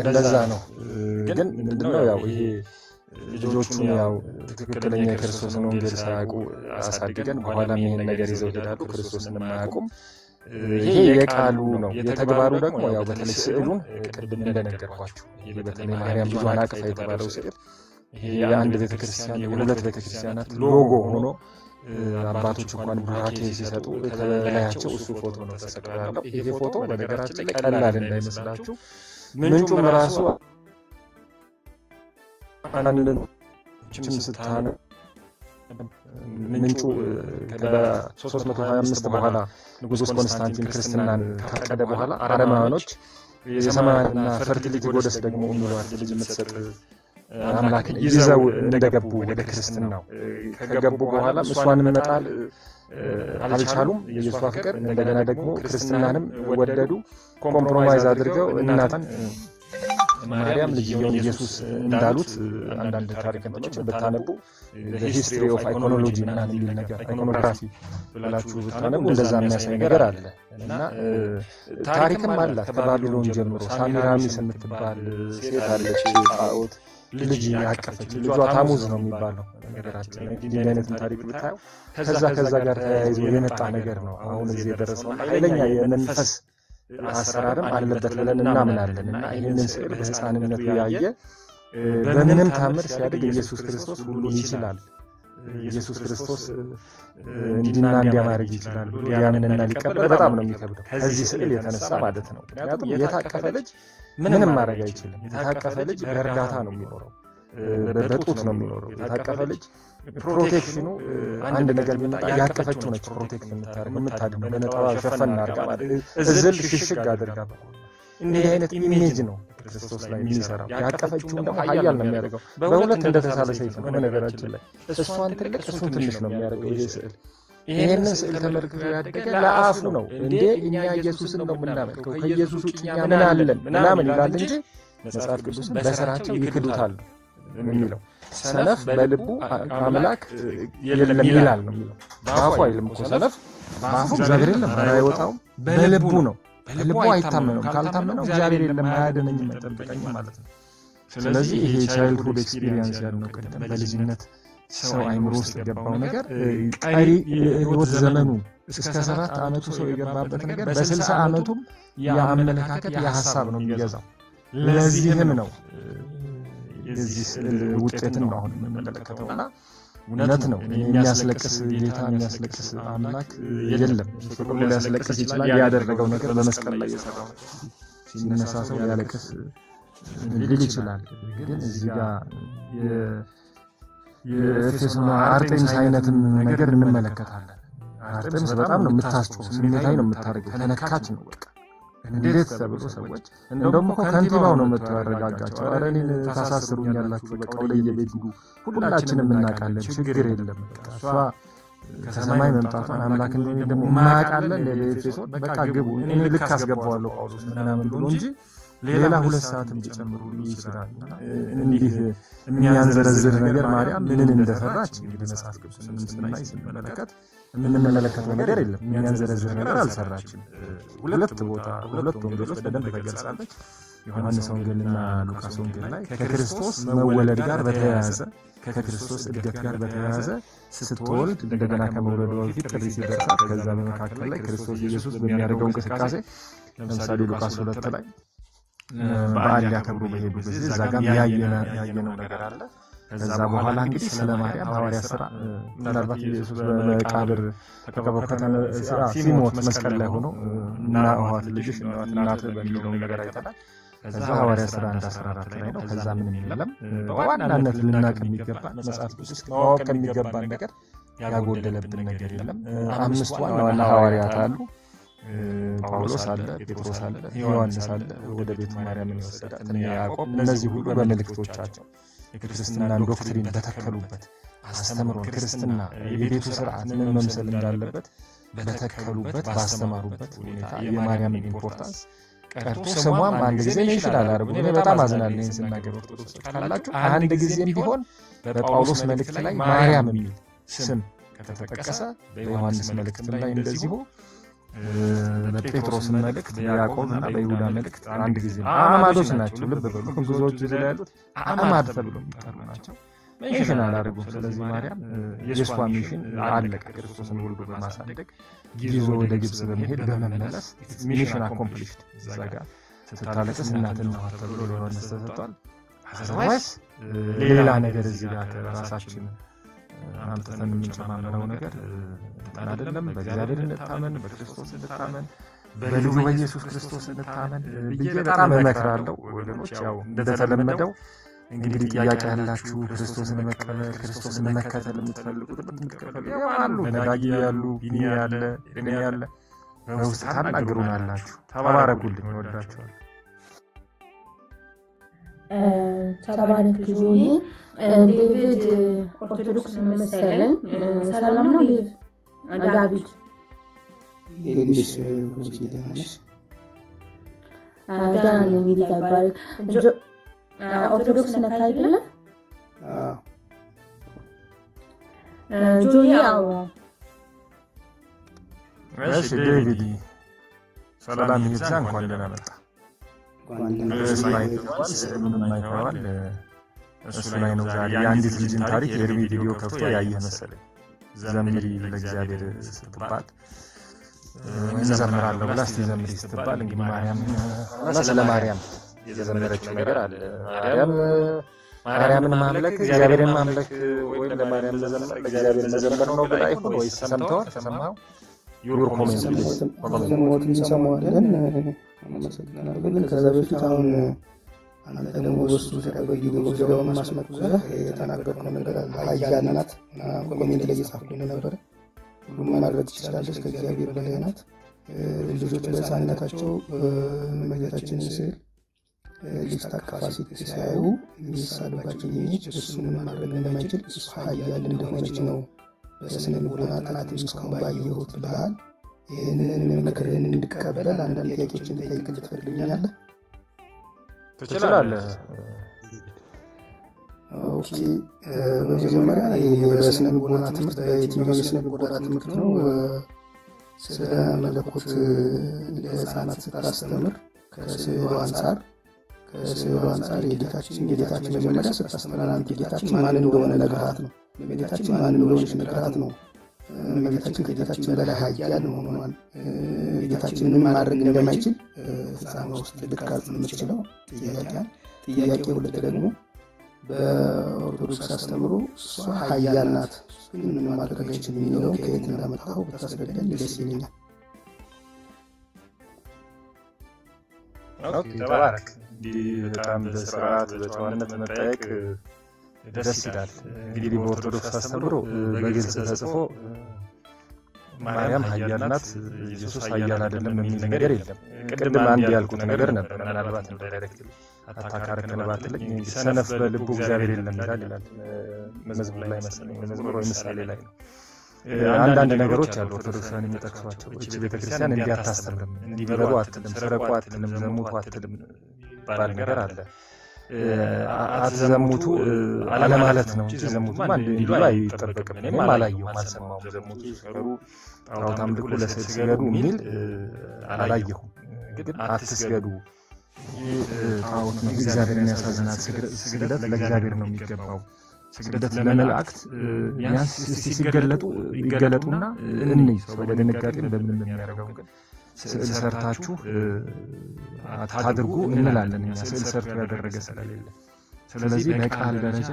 እንደዛ ነው። ግን ምንድነው ያው ይሄ ልጆቹን ያው ትክክለኛ የክርስቶስን ወንጌል ሳያውቁ አሳድገን በኋላም ይሄን ነገር ይዘው ይሄዳሉ። ክርስቶስን የማያውቁም። ይሄ የቃሉ ነው። የተግባሩ ደግሞ ያው በተለይ ስዕሉን ቅድም እንደነገርኳችሁ ይሄ በተለይ ማርያም ልጇን አቅፋ የተባለው ስዕል ይሄ የአንድ ቤተክርስቲያን የሁለት ቤተክርስቲያናት ሎጎ ሆኖ አባቶች እንኳን ቡራኬ ሲሰጡ በላያቸው እሱ ፎቶ ነው ተሰቅሎ ያለው። ይሄ ፎቶ በነገራችን ላይ ቀላል እንዳይመስላችሁ ምንጩም ራሱ አንድም ስታነ ምንጩ ከ325 በኋላ ንጉሥ ኮንስታንቲን ክርስትናን ካቀደ በኋላ አረማውያኖች የሰማያዊና ፈርቲሊቲ ጎደስ ደግሞ የሚሏት ልጅ የምትሰጥ አምላክን ይዘው እንደገቡ ወደ ክርስትናው ከገቡ በኋላ እሷን መጣል አልቻሉም። የኢየሱስ ፍቅር እንደገና ደግሞ ክርስትናንም ወደዱ። ኮምፕሮማይዝ አድርገው እናታን ማርያም ልጅየውን ኢየሱስ እንዳሉት አንዳንድ ታሪክ እንትኖችን ብታነቡ ሂስትሪ ኦፍ አይኮኖሎጂ ምናምን የሚል ነገር አይኮኖግራፊ ብላችሁ ብታነቡ እንደዛ የሚያሳይ ነገር አለ እና ታሪክም አላት። ከባቢሎን ጀምሮ ሳሚራሚስ የምትባል ሴት አለች፣ ጣዖት ልጅ ያቀፈች። ልጇ ታሙዝ ነው የሚባለው ነገራችን ላይ። እንዲህ አይነት ታሪክ ብታየው ከዛ ጋር ተያይዞ የመጣ ነገር ነው አሁን እዚህ የደረሰው። ኃይለኛ የመንፈስ አሰራርም አለበት ብለን እናምናለን እና ይህንን ስዕል በሕፃንነቱ ያየ በምንም ታምር ሲያድግ ኢየሱስ ክርስቶስ ሁሉን ይችላል፣ ኢየሱስ ክርስቶስ እንዲና እንዲያ ማድረግ ይችላል ብሎ ሊያምንና ሊቀበል በጣም ነው የሚከብደው ከዚህ ስዕል የተነሳ ማለት ነው። ምክንያቱም የታቀፈ ልጅ ምንም ማድረግ አይችልም። የታቀፈ ልጅ በእርዳታ ነው የሚኖረው፣ በጡት ነው የሚኖረው። የታቀፈ ልጅ ፕሮቴክሽኑ አንድ ነገር ቢመጣ ያቀፈችው ነች ፕሮቴክት የምታድነው በነጠላ ሸፈን አድርጋ ማለት እዝል ሽሽግ አድርጋ። እንዲህ አይነት ኢሜጅ ነው ክርስቶስ ላይ የሚሰራው። ያቀፈችውን ደግሞ ኃያል ነው የሚያደርገው። በሁለት እንደተሳለ ሰይፍ ነው በነገራችን ላይ። እሷን ትልቅ እሱን ትንሽ ነው የሚያደርገው ይሄ ስዕል። ይሄንን ስዕል ተመልክቶ ያደገ ለአፉ ነው እንዴ እኛ ኢየሱስን ነው የምናመልከው፣ ከኢየሱስ ውጭ እኛ ምን አለን ምናምን ይላል እንጂ መጽሐፍ ቅዱስ በስራቸው ይክዱታል የሚለው። ሰነፍ በልቡ አምላክ የለም ይላል ነው የሚለው። በአፉ አይልም እኮ ሰነፍ፣ በአፉ እግዚአብሔር የለም አይወጣውም፣ በልቡ ነው። በልቡ አይታመነውም። ካልታመነው እግዚአብሔር የለም አያድነኝም አይጠብቀኝም ማለት ነው። ስለዚህ ይሄ ቻይልድሁድ ኤክስፒሪየንስ ያልነው ቅድም በልጅነት ሰው አይምሮ ውስጥ የገባው ነገር ቀሪ የህይወት ዘመኑ እስከ 7 ዓመቱ ሰው የገባበት ነገር በ60 ዓመቱም የአመለካከት የሐሳብ ነው የሚገዛው። ለዚህም ነው የዚህ ስዕል ውጤትን ነው አሁን የምንመለከተውና እውነት ነው የሚያስለቅስ ጌታ የሚያስለቅስ አምላክ የለም። ፍቅሩ ሊያስለቅስ ይችላል። ያደረገው ነገር በመስቀል ላይ የሰራው ሲነሳ ሰው ሊያለቅስ ሊል ይችላል። ግን እዚህ ጋር የኤፌሶን አርጤምስ አይነትም ነገር እንመለከታለን። አርጤምስ በጣም ነው የምታስጨው፣ ስሜታዊ ነው የምታደርገው፣ ተነካች ነው በቃ። እንዴት ተብሎ ሰዎች እንደውም እኮ ከንቲባው ነው መጥቶ ያረጋጋቸው። ኧረ እኔን ታሳስሩኛላችሁ በቃ ወደ የቤት ሂዱ፣ ሁላችንም እናውቃለን፣ ችግር የለም በቃ እሷ ከሰማይ መምጣቷን አምላክ እንደሆነ ደግሞ ማያውቃለን ለኤፌሶን በቃ ግቡ፣ እኔ ልክ አስገባዋለሁ ጳውሎስ ምናምን ብሎ እንጂ ሌላ 2 ሰዓትም ጨምሩ ይችላል። እንዲህ የሚያንዘረዝር ነገር ማርያም ምን እንደፈራች እንግዲህ መጽሐፍ ቅዱስን ስንመለከት የምንመለከተው ነገር የለም። የሚያንዘረዝር ነገር አልሰራችም። 2 ቦታ 2 ወንጌሎች በደንብ ተገልጻለች። ዮሐንስ ወንጌልና ሉቃስ ወንጌል ላይ ከክርስቶስ መወለድ ጋር በተያያዘ ከክርስቶስ እድገት ጋር በተያያዘ ስትወልድ እንደገና ከመውለዱ በፊት ጥሪ ሲደርሳት ከዛ በመካከል ላይ ክርስቶስ ኢየሱስ በሚያደርገው እንቅስቃሴ ለምሳሌ ሉቃስ 2 ላይ በዓል ያከብሩ በሄዱ ጊዜ እዛ ጋር ያየነው ነገር አለ። ከዛ በኋላ እንግዲህ ስለ ማርያም ሐዋርያ ሥራ ምናልባት ኢየሱስ በመቃብር ተቀብሮ ሲሞት መስቀል ላይ ሆኖ እና እህት ልጅሽ እናት በሚለው ነገር አይተናል። ከዛ ሐዋርያ ሥራ 14 ላይ ነው። ከዛ ምንም የለም። በዋናነት ልናውቅ የሚገባ መጽሐፍ ቅዱስ ማወቅ የሚገባን ነገር ያጎደለብን ነገር የለም። 5 ዋና ሐዋርያት አሉ። ጳውሎስ አለ፣ ጴጥሮስ አለ፣ ዮሐንስ አለ፣ ወደ ቤተ ማርያም የወሰዳት እነ ያዕቆብ። እነዚህ ሁሉ በመልእክቶቻቸው የክርስትናን ዶክትሪን በተከሉበት አስተምሮን ክርስትና የቤቱ ሥርዓት ምን መምሰል እንዳለበት በተከሉበት ባስተማሩበት ሁኔታ የማርያምን ኢምፖርታንስ ቀርቶ ስሟም አንድ ጊዜ ይሽላል አረጉ። እኔ በጣም አዝናለሁ ይህን ስናገር ኦርቶዶክስ ካላችሁ አንድ ጊዜም ቢሆን በጳውሎስ መልእክት ላይ ማርያም የሚል ስም ከተጠቀሰ በዮሐንስ መልእክት ላይ እንደዚሁ በጴጥሮስ መልእክት በያዕቆብና በይሁዳ መልእክት አንድ ጊዜ አማዶች ናቸው። ልብ በሉ ብዙዎች እዚህ ላይ ያሉት አማድ ተብሎ የሚጠሩ ናቸው። ሚሽን አላደረጉም። ስለዚህ ማርያም የሷ ሚሽን አለቀ። ክርስቶስን ወልዶ በማሳደግ ይዞ ወደ ግብጽ በመሄድ በመመለስ ሚሽን አኮምፕሊሽድ እዛ ጋር ስታለቅስ እናትና ተብሎ ለዮሐንስ ተሰጥቷል። አዘዋይስ ሌላ ነገር እዚህ ጋር ራሳችን አንተን የምንጨማምረው ነገር አይደለም። በእግዚአብሔር እንታመን፣ በክርስቶስ እንታመን፣ በልጁ በኢየሱስ ክርስቶስ እንታመን ብዬ በጣም እመክራለሁ ወገኖች። ያው እንደተለመደው እንግዲህ ጥያቄ ያላችሁ ክርስቶስን መቀበል ክርስቶስን መከተል የምትፈልጉት የምትከተሉ ያሉ ነዳጊ ያሉ ቢኒ ያለ እኔ ያለ በውስጥ ታናግሩን አላችሁ። ተባረኩልኝ፣ ወዳችኋለሁ። ተባረክ ጆዬ። ዴቪድ ኦርቶዶክስ መሰለን ሰላም ነው ዳቪድ እንግሊዝ ሆስፒታልሽ ዳን እንግዲህ ታባል ኦርቶዶክስ ነህ አይደለ? ጆዬ አዎ። እሺ ዴቪድ ሰላም ይብዛ፣ እንኳን ደህና መጣ። እሱ ላይ ነው ዛሬ የአንዲት ልጅን ታሪክ የኤርሚ ቪዲዮ ከፍቶ ያየህ መሰለኝ። ዘምሪ ለእግዚአብሔር ስትባል እንዘምራለሁ ብላ እስቲ ዘምሪ ስትባል እንግዲህ ማርያም ስለ ማርያም የዘመረችው ነገር አለ። ማርያምን ማምለክ እግዚአብሔርን ማምለክ ወይም ለማርያም መዘመር ለእግዚአብሔር መዘመር ነው ብላ ይሁን ወይስ ሰምተዋል? ተሰማው? ዩር ኮሜንት ሰሞኑን ሰሞኑን አመሰግናለሁ። ግን ከዛ በፊት አሁን አንተ ደግሞ ወስዱ ተቀበይ ወስደውን ማስመጥዘህ የተናገርከው ነገር አለ። ኃያል ናት እና ኮሜንት ላይ እየጻፍኩኝ ነበር። ሁሉም ማድረግ ትችላለች፣ ከእግዚአብሔር በላይ ናት። ልጆች በሕፃንነታቸው እመቤታችንን ስዕል ልጅ ታቀፋ ሲያዩ የሚሳሉባቸው ይህች እሱን ማድረግ እንደማይችል እሱ ኃያል እንደሆነች ነው በስነ ልቦና ጥናት እስካሁን ባየሁት ብለሃል። ይህንን ምክርህን እንድቀበል አንዳንድ ጥያቄዎችን ልጠይቅህ ትፈቅድልኛለህ? ትችላለህ። ኦኬ። በመጀመሪያ በስነ ልቦና ትምህርት በየትኛው የስነ ልቦና ትምህርት ነው ስለ መለኮት ለሕፃናት ስታስተምር ከስዕሉ አንጻር የጌታችን መጀመሪያ ስታስተምር አንተ ጌታችን ማን እንደሆነ ነግረሃት ነው። ጌታችን ማን እንደሆነች ነግረሃት ነው። ጌታችን ከጌታችን በላይ ኃያል መሆኗን ጌታችን ምን ማድረግ እንደማይችል ፍጻሜ ውስጥ ልትቀርጽ የምትችለው ጥያቄ ሁለት ደግሞ በኦርቶዶክስ አስተምሮ እሷ ኃያል ናት ግን ምን ማድረግ አይችልም የሚለውን ከየት እንዳመጣው ብታስረዳኝ ደስ ይለኛል። ኦኬ ተባረክ። እንግዲህ በጣም በስርዓት በጨዋነት መጠየቅ ደስ ይላል። እንግዲህ በኦርቶዶክስ አስተምሮ በግልጽ ተጽፎ ማርያም ኃያል ናት፣ ኢየሱስ ኃያል አይደለም የሚል ነገር የለም። ቅድም አንድ ያልኩት ነገር ነበር። ምናልባት እንዳይረክት አታካርከን ባትልኝ ሰነፍ በልቡ እግዚአብሔር የለም ይላል መዝሙር ላይ መሰለኝ፣ መዝሙር ወይ ምሳሌ ላይ ነው። አንዳንድ ነገሮች አሉ ኦርቶዶክሳን የሚጠቅሷቸው። እቺ ቤተክርስቲያን እንዲህ አታስተምርም፣ እንዲህ በሉ አትልም፣ ስረቁ አትልም፣ ዘሙቱ አትልም ባል ነገር አለ። አትዘሙቱ አለማለት ነው እንጂ ዘሙቱማ እንዲሉ አይጠበቅም። እኔም አላየሁም፣ አልሰማሁም። ዘሙቱ ሲሰሩ ጣዖት አምልኩ ለስዕል ስገዱ የሚል አላየሁም። ግን አትስገዱ ጣዖት ነው፣ እግዚአብሔርን ያሳዝናል። ስግደት ለእግዚአብሔር ነው የሚገባው። ስግደት ለመላእክት ቢያንስ ሲገለጡ ይገለጡና እንይ ሰው በድንጋጤ በምን የሚያደርገው ግን ስዕል ሰርታችሁ አታድርጉ እንላለን እኛ ስዕል ሰርቶ ያደረገ ስለሌለ። ስለዚህ በቃል ደረጃ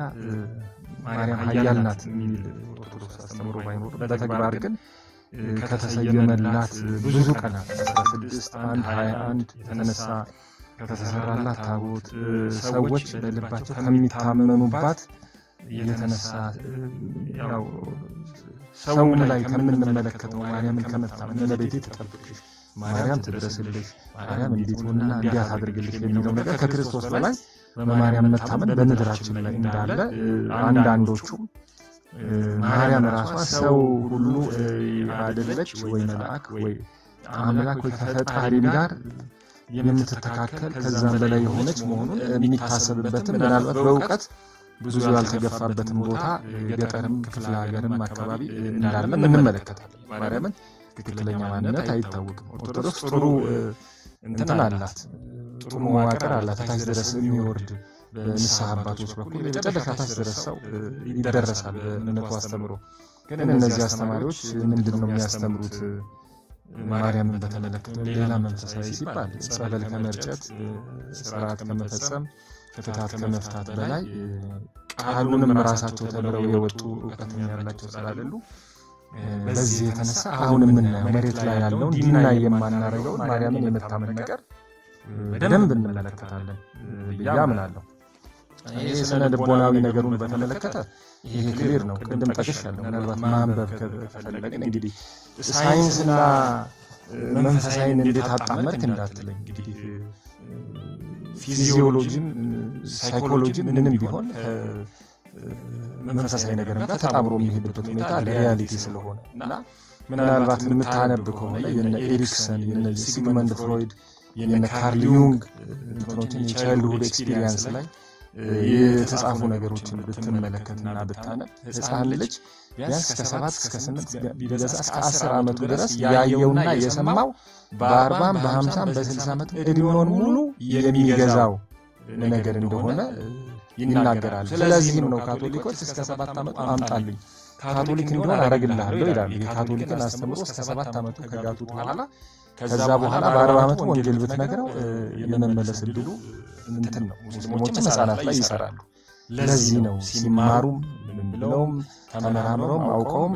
ማርያም ኃያል ናት የሚል ኦርቶዶክስ አስተምሮ ባይኖር በተግባር ግን ከተሰየመላት ብዙ ቀናት 16 1 21 የተነሳ ከተሰራላት ታቦት ሰዎች በልባቸው ከሚታመኑባት የተነሳ ያው ሰው ላይ ከምንመለከተው ማርያምን ከመታመን ለቤቴ ተጠብቅሽ ማርያም ትድረስልሽ ማርያም እንዲትሆንና እንዲያት አድርግልሽ የሚለው ነገር ከክርስቶስ በላይ በማርያም መታመን በምድራችን ላይ እንዳለ አንዳንዶቹ ማርያም ራሷ ሰው ሁሉ አይደለች ወይ መልአክ ወይ አምላክ ወይ ከፈጣሪ ጋር የምትተካከል ከዛም በላይ የሆነች መሆኑን የሚታሰብበትም ምናልባት በእውቀት ብዙ ያልተገፋበትም ቦታ ገጠርም ክፍለ ሀገርም አካባቢ እንዳለ እንመለከታለን። ማርያምን ትክክለኛ ማንነት አይታወቅም። ኦርቶዶክስ ጥሩ እንትን አላት፣ ጥሩ መዋቅር አላት። ታች ድረስ የሚወርድ በንስሐ አባቶች በኩል የመጨረሻ ታች ድረስ ሰው ይደረሳል በእምነቱ አስተምሮ። ግን እነዚህ አስተማሪዎች ምንድን ነው የሚያስተምሩት? ማርያምን በተመለከተ ሌላ መንፈሳዊ ሲባል ጸበል ከመርጨት ስርዓት ከመፈጸም ፍትሃት ከመፍታት በላይ ቃሉንም ራሳቸው ተምረው የወጡ እውቀት ያላቸው ስላሉ በዚህ የተነሳ አሁን የምናየው መሬት ላይ ያለውን እንዲናይ የማናረገው ማርያምን የመታመን ነገር በደንብ እንመለከታለን ብዬ አምናለሁ። ይሄ ስነ ልቦናዊ ነገሩን በተመለከተ ይሄ ክሊር ነው። ቅድም ጠቅሻለሁ። ምናልባት ማንበብ ከፈለግን እንግዲህ ሳይንስና መንፈሳዊን እንዴት አጣመርክ እንዳትለኝ እንግዲህ ፊዚዮሎጂም ሳይኮሎጂም ምንም ቢሆን መንፈሳዊ ነገር ጋር ተጣምሮ የሚሄድበት ሁኔታ ለሪያሊቲ ስለሆነ እና ምናልባት የምታነብ ከሆነ የነ ኤሪክሰን የነ ሲግመንድ ፍሮይድ የነ ካርል ዩንግ እንትኖችን የቻይልድሁድ ኤክስፒሪየንስ ላይ የተጻፉ ነገሮችን ብትመለከትና ብታነብ ህፃን ልጅ ቢያንስ ከ7 እስከ 8 ቢበዛ እስከ 10 ዓመቱ ድረስ ያየውና የሰማው በ40 በ50 በ60 ዓመት እድሜውን ሙሉ የሚገዛው ነገር እንደሆነ ይናገራል። ስለዚህም ነው ካቶሊኮች እስከ 7 ዓመቱ አምጣልኝ ካቶሊክ እንደሆነ አረግልሃለሁ ይላሉ። የካቶሊክን አስተምሮ እስከ 7 ዓመቱ ከጋቱት በኋላ ከዛ በኋላ በ40 ዓመቱ ወንጌል ብትነግረው የመመለስ እድሉ እንትን ነው። ሙስሊሞችም ህፃናት ላይ ይሰራሉ። ለዚህ ነው ሲማሩም ብለውም ተመራምረውም አውቀውም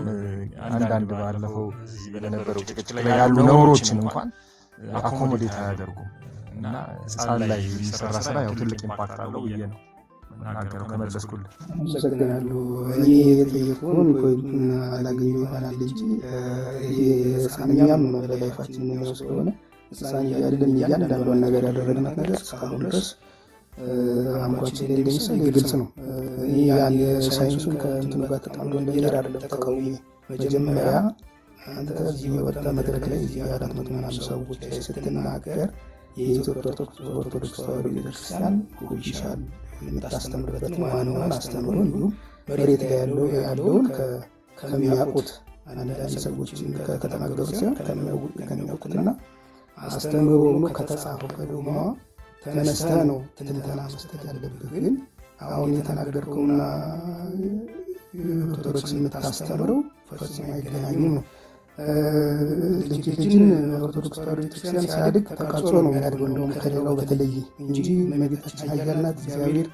አንዳንድ ባለፈው በነበረው ጭቅጭቅ ላይ ያሉ ነውሮችን እንኳን አኮሞዴት አያደርጉም እና ህፃን ላይ የሚሰራ ስራ ያው ትልቅ ኢምፓክት አለው ብዬ ነው እናገረው። ከመለስኩልህ አመሰግናለሁ። እኔ የጠየቁን ኮይቱን አላገኘው ይሆናል እንጂ ይሄ ህፃንኛም ነው ለላይፋችን ነው ስለሆነ ህፃን ያለን እያንዳንዷን ነገር ያደረግናት ነገር እስካሁን ድረስ አምሯችን ላይ እንደሚሰራ ግልጽ ነው። ያን የሳይንሱን ከእንትኑ ጋር ተጣምዶ እንደሚሄድ አይደለም ተቃውሞ። መጀመሪያ አንተ እዚህ ወጣ መድረክ ላይ እዚህ 400 ምናምን ሰዎች ላይ ስትናገር የኢትዮጵያ ኦርቶዶክስ ተዋሕዶ ቤተክርስቲያን ኦፊሻል የምታስተምርበት ዋናውን አስተምሮ እንዲሁም መሬት ላይ ያለውን ከሚያውቁት አንዳንድ ሰዎች ከተናገሩት ሲሆን ከሚያውቁትና አስተምሮ ሆኖ ከተጻፈው ከዶግማዋ ተነስተህ ነው ትንተና መስጠት ያለብህ። ግን አሁን የተናገርከውና ኦርቶዶክስ የምታስተምረው ፈጽሞ አይገናኙም ነው። ልጅን ኦርቶዶክስ ተዋሕዶ ቤተክርስቲያን ሲያድግ ተቀርጾ ነው የሚያድገው እንደውም ከሌላው በተለየ እንጂ እመቤታችን ኃያል ናት፣ እግዚአብሔር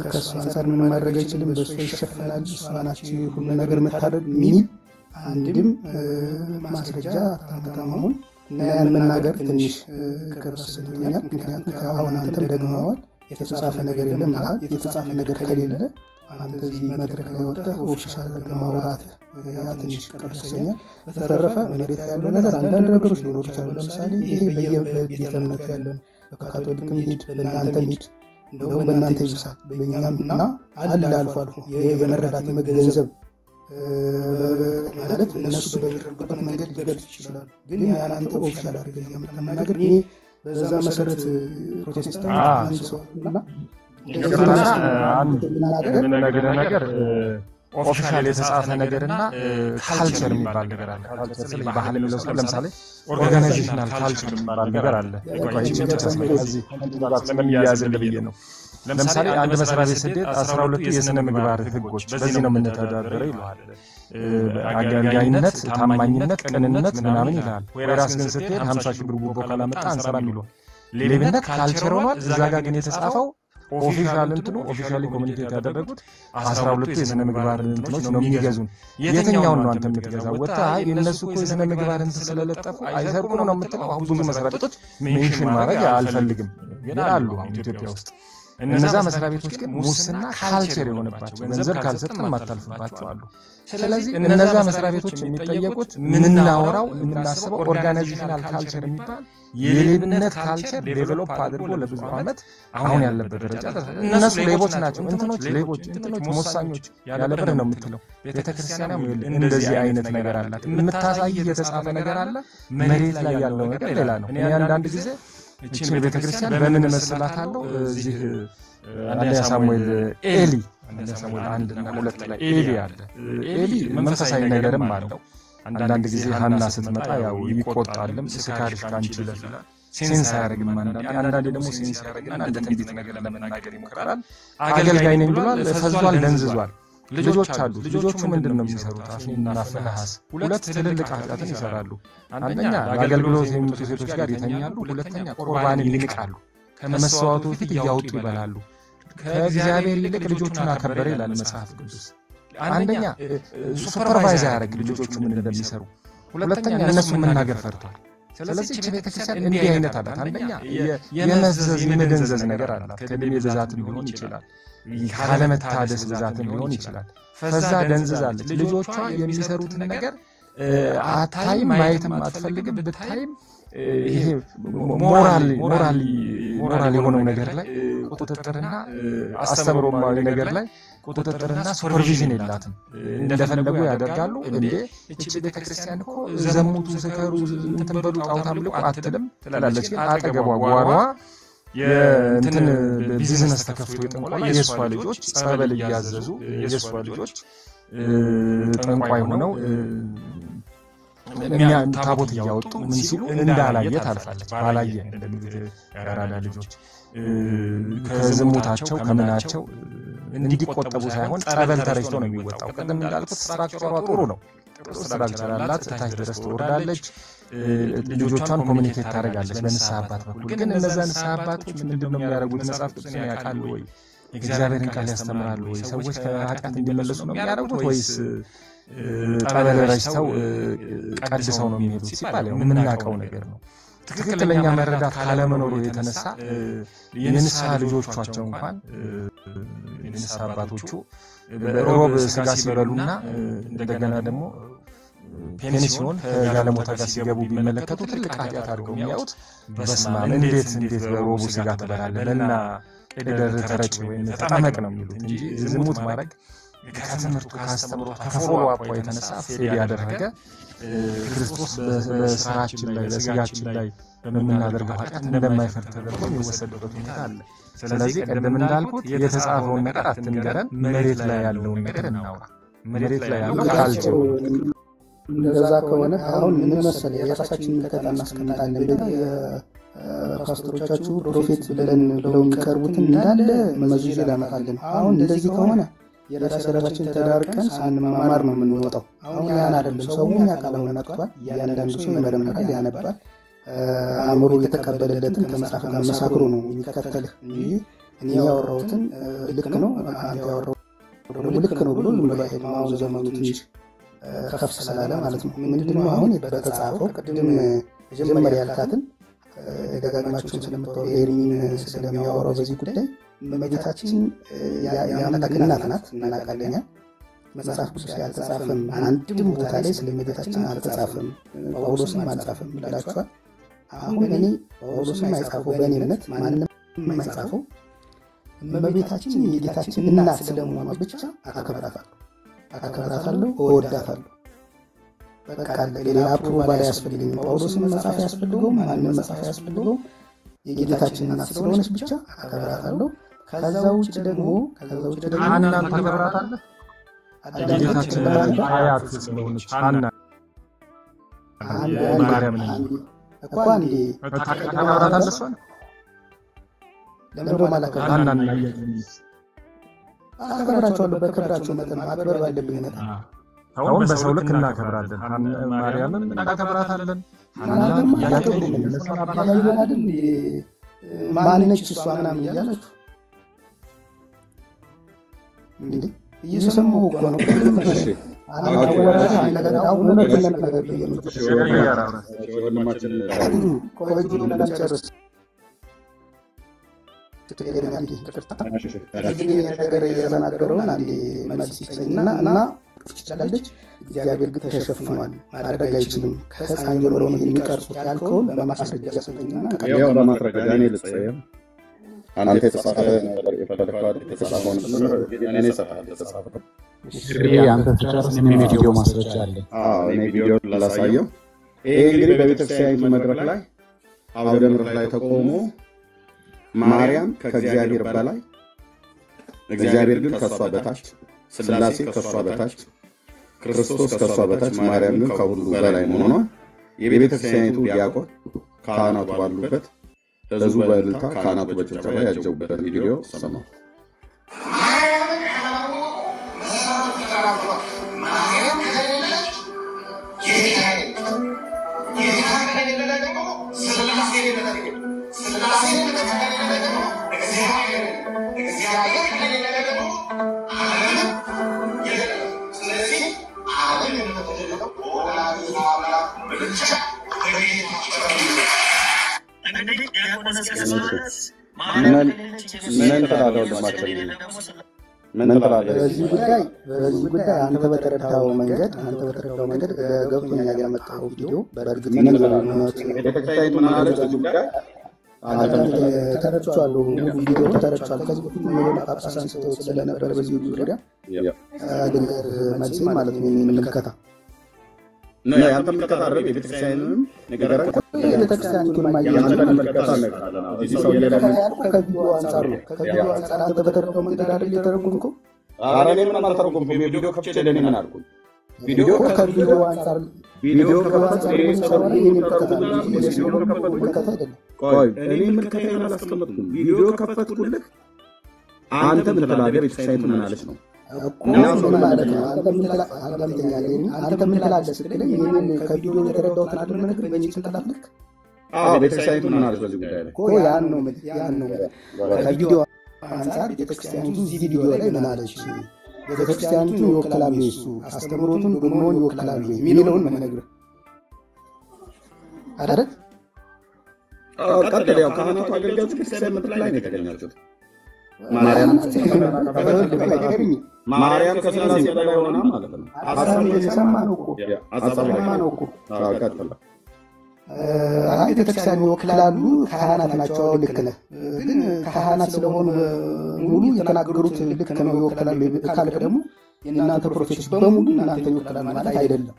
ከእሷ አንጻር ምን ማድረግ አይችልም፣ በእሷ ይሸፈናል፣ እሷ ናት ሁሉ ነገር የምታደርግ የሚል አንድም ማስረጃ አታመጣም። አሁን እና ያን መናገር ትንሽ ከበስልኛል። ምክንያቱም ከአሁን አንተም ደግመዋል የተጻፈ ነገር የለም ማለት የተጻፈ ነገር ከሌለ አንተ እዚህ መድረክ ላይ ወጥተህ ኦፊሻል ማውራት ያ ትንሽ ቀርሰኛል። በተረፈ መሬት ያለው ነገር አንዳንድ ነገሮች ሊኖሩ ይችላሉ። ለምሳሌ ይሄ በየቤተ እምነቱ ያለን በካቶሊክም ሂድ በእናንተም ሂድ እንደውም በእናንተ ይብሳል በእኛም እና አለ አልፎ አልፎ የመረዳት የመገንዘብ ማለት እነሱ በሚረዱበት መንገድ ሊገልጽ ይችላሉ። ግን ያን አንተ ኦፊሻል አድርገህ የምትናገር እኔ በዛ መሰረት ፕሮቴስታንት አንድ ሰው እና አንድ ነገር ኦፊሻል የተጻፈ ነገርና ካልቸር የሚባል ነገር አለ። ካልቸር ስለ ባህል የሚለው ሰው ለምሳሌ ኦርጋናይዜሽናል ካልቸር የሚባል ነገር አለ። እዚህ ስለሚያዝልኝ ነው። ለምሳሌ አንድ መስሪያ ቤት ስትሄድ 12 የሥነ ምግባር ህጎች በዚህ ነው የምንተዳደረው ይላል። አገልጋይነት፣ ታማኝነት፣ ቅንነት ምናምን ይላል። ወይራስ ግን ስትሄድ 50 ሺህ ብር ጉቦ ካላመጣ አንሰራም ይላል። ሌብነት ካልቸር ሆኗል። እዛ ጋር ግን የተጻፈው ኦፊሻል እንትኑ ኦፊሻሊ ኮሙኒኬት ያደረጉት 12 የሥነ ምግባር እንትኖች ነው የሚገዙን። የትኛውን ነው አንተ የምትገዛው? ወጣ እነሱ እኮ የሥነ ምግባር እንትን ስለለጠፉ አይሰርቁ ነው የምትለው። አሁን ብዙ መስሪያ ቤቶች ሜንሽን ማድረግ አልፈልግም ግን አሉ ኢትዮጵያ ውስጥ። እነዛ መስሪያ ቤቶች ግን ሙስና ካልቸር የሆነባቸው ገንዘብ ካልሰጠን ማታልፍባቸው አሉ። ስለዚህ እነዛ መስሪያ ቤቶች የሚጠየቁት ምንናወራው የምናስበው ኦርጋናይዜሽናል ካልቸር የሚባል የሌብነት ካልቸር ዴቨሎፕ አድርጎ ለብዙ ዓመት አሁን ያለበት ደረጃ እነሱ ሌቦች ናቸው፣ እንትኖች ሌቦች፣ እንትኖች ሞሳኞች ያለበት ነው የምትለው። ቤተክርስቲያናም እንደዚህ አይነት ነገር አላት። የምታሳይ የተጻፈ ነገር አለ፣ መሬት ላይ ያለው ነገር ሌላ ነው። እኔ አንዳንድ ጊዜ እቺን ቤተክርስቲያን በምን መስላታለሁ? እዚህ አንደኛ ሳሙኤል ኤሊ አንደኛ ሳሙኤል 1 እና 2 ላይ ኤሊ አለ። ኤሊ መንፈሳዊ ነገርም አለው። አንዳንድ ጊዜ ሐና ስትመጣ ያው ይቆጣልም፣ ስካርሽ ካንቺ ይላል። ሴንስ ያደርግም አንዳንዴ ደግሞ ሴንስ ያደርግና እንደ ትንቢት ነገር ለመናገር ይሞክራል። አገልጋይ ነኝ ብሏል፣ ፈዟል፣ ደንዝዟል። ልጆች አሉ። ልጆቹ ምንድነው የሚሰሩት? አፍኒና ፈናሐስ ሁለት ትልልቅ ኃጢአትን ይሰራሉ። አንደኛ ለአገልግሎት የሚመጡ ሴቶች ጋር ይተኛሉ። ሁለተኛ ቁርባንን ይንቃሉ። ከመስዋዕቱ ፊት እያወጡ ይበላሉ። ከእግዚአብሔር ይልቅ ልጆቹን አከበረ ይላል መጽሐፍ ቅዱስ። አንደኛ ሱፐርቫይዝ ያደርግ ልጆቹ ምን እንደሚሰሩ፣ ሁለተኛ እነሱ መናገር ፈርቷል። ስለዚህ እቺ ቤተክርስቲያን እንዲህ አይነት አላት። አንደኛ የመዘዝ የመደንዘዝ ነገር አላት። ከደም ብዛትም ሊሆን ይችላል፣ ካለመታደስ ብዛትም ሊሆን ይችላል። ፈዛ ደንዝዛለች። ልጆቿ የሚሰሩትን ነገር አታይም፣ ማየትም አትፈልግም። ብታይም ይሄ ሞራል የሆነው ነገር ላይ ቁጥጥርና አስተምሮማዊ ነገር ላይ ቁጥጥርና ሱፐርቪዥን የላትም። እንደፈለጉ ያደርጋሉ። እንዴ እቺ ቤተክርስቲያን እኮ ዘሙቱ፣ ስከሩ፣ እንትን በሉ፣ ጣዖት አምልኩ አትልም ትላለች። ግን አጠገቧ ጓሯ የእንትን ቢዝነስ ተከፍቶ የጠንቋይ የሷ ልጆች ጸበል እያዘዙ የሷ ልጆች ጠንቋይ ሆነው ታቦት እያወጡ ምን ሲሉ እንዳላየ ታልፋለች። ባላየ እንደሚሉት ያራዳ ልጆች ከዝሙታቸው ከምናቸው እንዲቆጠቡ ሳይሆን ጸበል ተረጭቶ ነው የሚወጣው። ቀደም እንዳልኩት ስትራክቸሯ ጥሩ ነው። ስትራክቸር አላት። ታች ድረስ ትወርዳለች። ልጆቿን ኮሙኒኬት ታደርጋለች በንስሐ አባት በኩል። ግን እነዛ ንስሐ አባቶች ምንድነው የሚያደርጉት? መጽሐፍ ቅዱስን ያውቃሉ ወይ? እግዚአብሔርን ቃል ያስተምራሉ ወይ? ሰዎች ከኃጢአት እንዲመለሱ ነው የሚያደርጉት ወይስ ጠበል ረጭተው ቀድሰው ነው የሚሄዱት ሲባል የምናውቀው ነገር ነው። ትክክለኛ መረዳት ካለመኖሩ የተነሳ የንስሐ ልጆቻቸው እንኳን የንስሐ አባቶቹ ሮብ ስጋ ሲበሉና እንደገና ደግሞ ፔኒሲዮን ከጋለሞታ ጋር ሲገቡ ቢመለከቱ ትልቅ ኃጢአት አድርገው የሚያዩት በስመ አብ እንዴት በሮቡ ስጋ ትበላለህ? ለና ቅደር ተረጭ ወይም ተጠመቅ ነው የሚሉት እንጂ ዝሙት ማድረግ ከትምህርቱ ካስተምሮት ከፎሎ አፕ የተነሳ ፌል ያደረገ ክርስቶስ በስራችን ላይ በስጋችን ላይ በመናደርገው ኃጢአት እንደማይፈርድ ተደርጎ የሚወሰድበት ሁኔታ አለ። ስለዚህ ቀደም እንዳልኩት የተጻፈውን ነገር አትንገረን፣ መሬት ላይ ያለውን ነገር እናውራ። መሬት ላይ ያለው ካልቸር እንደዛ ከሆነ አሁን ምን መሰለህ የራሳችንን ምልከታ እናስቀምጣለን። ፓስተሮቻችሁ ፕሮፌት ብለን ብለው የሚቀርቡትን እንዳለ መዝዤ ላመጣልን። አሁን እንደዚህ ከሆነ የራሳችን ተዳርቀን ሳንማማር ነው የምንወጣው። አሁን ያን አይደለም። ሰው ያውቃል፣ አሁን ነቅቷል። እያንዳንዱ ሰው ይመረምራል፣ ያነባል። አእምሮ የተቀበለለትን ከመጽሐፍ ጋር መሳክሮ ነው የሚከተልህ እንጂ እኔ ያወራሁትን ልክ ነው አንተ ያወራው ልክ ነው ብሎ ዝም ብሎ አይሄድም። አሁን ዘመኑ ትንሽ ከፍ ስላለ ማለት ነው። ምንድነው አሁን በተጻፈው ቅድም መጀመሪያ ያልካትን ደጋግማችሁን ስለምታወሩ ኤርሚን ስለሚያወራው በዚህ ጉዳይ እመቤታችን የአምላክ እናት ናት እናውቃለን። መጽሐፍ ቅዱስ ያልተጻፈም አንድም ቦታ ላይ ስለ እመቤታችን አልተጻፈም፣ ጳውሎስም አልጻፈም ብላችኋል። አሁን እኔ ጳውሎስም አይጻፈው በእኔ እምነት ማንም አይጻፈው እመቤታችን የጌታችን እናት ስለመሆኗ ብቻ አከብራታለሁ፣ እወዳታለሁ። በቃ ሌላ አፕሮቫል አያስፈልግም። ጳውሎስም መጽሐፍ ያስፈልገው ማንም መጽሐፍ ያስፈልገው የጌታችን እናት ስለሆነች ብቻ አከብራታለሁ። ከዛ ውጭ ደግሞ እናንተ አከብራታለህ ጌታችን አያት ስለሆነች ሐና ማርያም ነኝ እኮ አንዴ ታከብራታለህ እሷን ለምን ማላከብራታለህ አከብራቸዋለሁ በክብራቸው መጠን ማክበር ባለብኝ መጠን አሁን በሰው ልክ እናከብራለን ማርያምን እናከብራታለን ሐናንም ያከብራለን አይደል ማንነች እሷ ምናምን እያላችሁ እንዴ እየሰማሁ እኮ ነው እግዚአብሔር ግን ተሸፍኗል ማድረግ አይችልም ከሕፃን ጀምሮ ነው የሚቀርጹት ያልከውን በማስረጃ ሰጠኝና ያው በማስረጃ እኔ ልጽየው አንተ የተጻፈ ነገር የፈለከው የተጻፈውን እኔ ሰጣለሁ የተጻፈው አንተ ተጨርስ እኔ ቪዲዮ ማስረጃ አለ እኔ ቪዲዮ ላሳየው ይሄ እንግዲህ በቤተክርስቲያኒቱ መድረክ ላይ አውደ ምሕረት ላይ ተቆሞ ማርያም ከእግዚአብሔር በላይ እግዚአብሔር ግን ከሷ በታች ሥላሴ ከሷ በታች ክርስቶስ ከሷ በታች ማርያም ግን ከሁሉ በላይ መሆኗ የቤተክርስቲያኒቱ ዲያቆን ካህናቱ ባሉበት ህዝቡ በእልልታ ካህናቱ በጭብጨባ ያጀቡበት ቪዲዮ ሰማሁ። በዚህ ጉዳይ አንተ በተረዳኸው መንገድ ገብቶኛል ያመጣኸው ቪዲዮ በእርግጥ ተረድቻለሁ ቪዲዮ ተረድቻለሁ ከዚህ በፊት የሆነ ጳጳስ አንስተው ስለነበረ በዚህ ዙሪያ ድንገር መልስ ማለት ነው የምንመለከታ ነው ያንተ ምልከታ አይደል የቤተክርስቲያኑን ነገር ቤተክርስቲያኒቱን ማያያዝ ምልከታ ነገር አለ ነው እዚህ ሰው ከቪዲዮ አንፃር ነው ከቪዲዮ አንፃር አንተ በተረዳኸው መንገድ አይደል የተረጎምከው ኧረ እኔ ምንም አልተረጎምኩም የቪዲዮ ከፍቼ ለኔ ምን አልኩኝ ቪዲዮ ከቪዲዮ አንፃር ቪዲዮ ከአንፃር ቆይ እኔ ምልከታዬን አላስቀመጥኩም ቪዲዮ ከፈትኩልህ አንተ ምን ትላለህ ቤተክርስቲያኒቱ ምን አለች ነው አንተ ምን ትላለህ ስትለኝ እኔን ከቪዲዮ የተረዳሁትን አይደል ነገር በእኔ ጭንቅላት ልክ ቤተክርስቲያኒቱ ምን አለች በዚህ ጉዳይ ላይ እኮ ያን ነው ከቪዲዮ አንፃር ቤተክርስቲያኒቱ እዚህ ቪዲዮ ላይ ምን አለች ቤተክርስቲያኒቱን ይወክላል እሱ አስተምሮቱን ጉሞን ይወክላል የሚለውን መነግርህ አይደል ቀጥል ያው ካህናቱ አገልጋዮች ቤተክርስቲያን መድረክ ላይ ነው የተገኛችሁት ማርያም ከሥላሴ በላይ ሆና ማለት ነው አሰማነው እኮ ቤተክርስቲያን ይወክላሉ ካህናት ናቸው ልክ ነህ ግን ካህናት ስለሆኑ ሙሉ የተናገሩት ልክ ነው ይወክላሉ ካልክ ደግሞ የእናንተ ፕሮፌቶች በሙሉ እናንተ ይወክላሉ ማለት አይደለም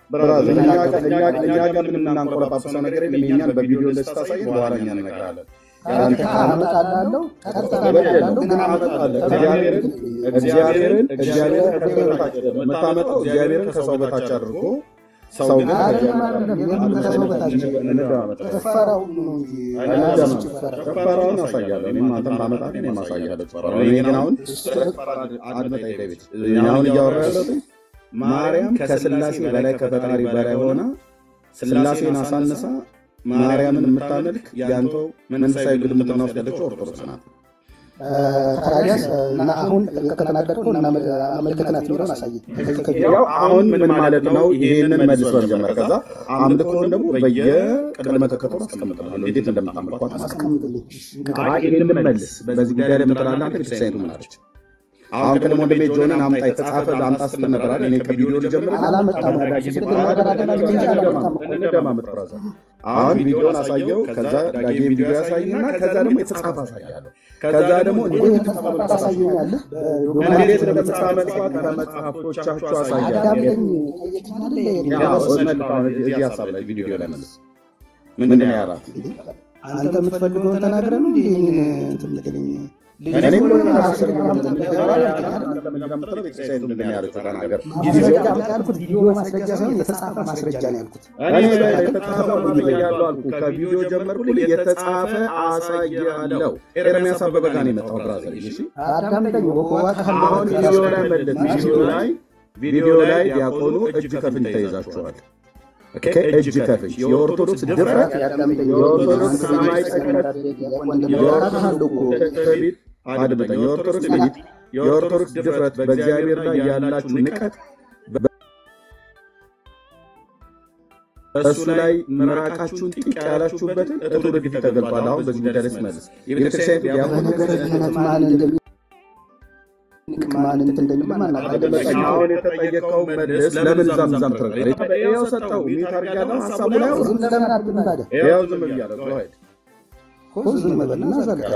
እኛ ጋር ምንም እናንቆለጳጵሰው ነገር የለም እኛን በቪዲዮ እንደስታሳየን በኋላ እኛ እንነግራለን አመጣላለሁ ግን እግዚአብሔርን የምታመጣው እግዚአብሔርን ከሰው በታች አድርጎ ሰው ግን ጭፈራውን አሳያለሁ እኔም አንተም ባመጣ እኔም አሳያለሁ ጭፈራውን እኔ ግን አሁን አድመጣኝ ዳዊት አሁን እያወራ ያለሁት ማርያም ከሥላሴ በላይ ከፈጣሪ በላይ ሆና ሥላሴን አሳንሳ ማርያምን የምታመልክ ያንተው መንፈሳዊ ግልሙትና ውስጥ ያለችው ኦርቶዶክስ ናት ታዲያስ እና አሁን ከተናገርከው እና አመልከተናት የሚለውን አሳየኝ ያው አሁን ምን ማለት ነው ይሄንን መልስ በመጀመር ከዛ አምልኮውን ደግሞ በየቅድመ ተከተሉ አስቀምጥልሃለሁ እንዴት እንደምታመልኳት አስቀምጥልኝ ይሄንን መልስ በዚህ ጉዳይ ላይ ምትላለህ አንተ ቤተክርስቲያኒቱ ምን አለች አሁን ቀደም ወንድሜ ጆንን አምጣ የተጻፈ አምጣ ስትል ነበር አይደል እኔ ከቪዲዮ ልጀምር አላመጣም አሁን ቪዲዮን አሳየው ከዛ ዳጊ ቪዲዮ ያሳይና ከዛ ደግሞ የተጻፈ አሳያለሁ ከዛ ደግሞ እንዴት ታሳየኛለህ እንዴት እንደምታመልኳት ከመጽሐፎቻችሁ አሳያለሁ ያው እዚህ ሀሳብ ላይ ቪዲዮ ላይ መልስ ምንድን ነው ያላት አንተ የምትፈልገውን ተናግረህ ነው ይሄን እንትን ልትለኝ እኔ ሁሉ ማስረጃ ማስረጃ ሳይሆን የተጻፈ ማስረጃ ነው ያልኩት። እኔ የተጻፈው ያለው አልኩ ከቪዲዮ ጀመርኩኝ የተጻፈ አሳያለሁ። ኤርሚያስ አበበ ጋር ነው የመጣው ብራዘር። እሺ አዳምጠኝ። አሁን ቪዲዮ ላይ ዲያቆኑ እጅ ከፍንጅ ተይዛችኋል። እጅ ከፍንጅ የኦርቶዶክስ ድፍረት የኦርቶዶክስ ሰማይ አድምጠኝ። የኦርቶዶክስ ድፍረት በእግዚአብሔር ላይ ያላችሁ ንቀት እሱ ላይ መራቃችሁን ጥቅ ያላችሁበትን እትውልድ ፊት ተገልጧል። አሁን በዚህ ደረስ መልስ የቤተክርስቲያን ዲያቆኑ ማን እንደሚማና አሁን የተጠየቀው መልስ ለምን ዛምዛም ተረቀ ያው ሰጣው ሚታርጋለው ሐሳቡ ላይ ዝም ለማድረግ ታዲያ ያው ዝም ብያለሁ። ዝም በልና ዘጋ።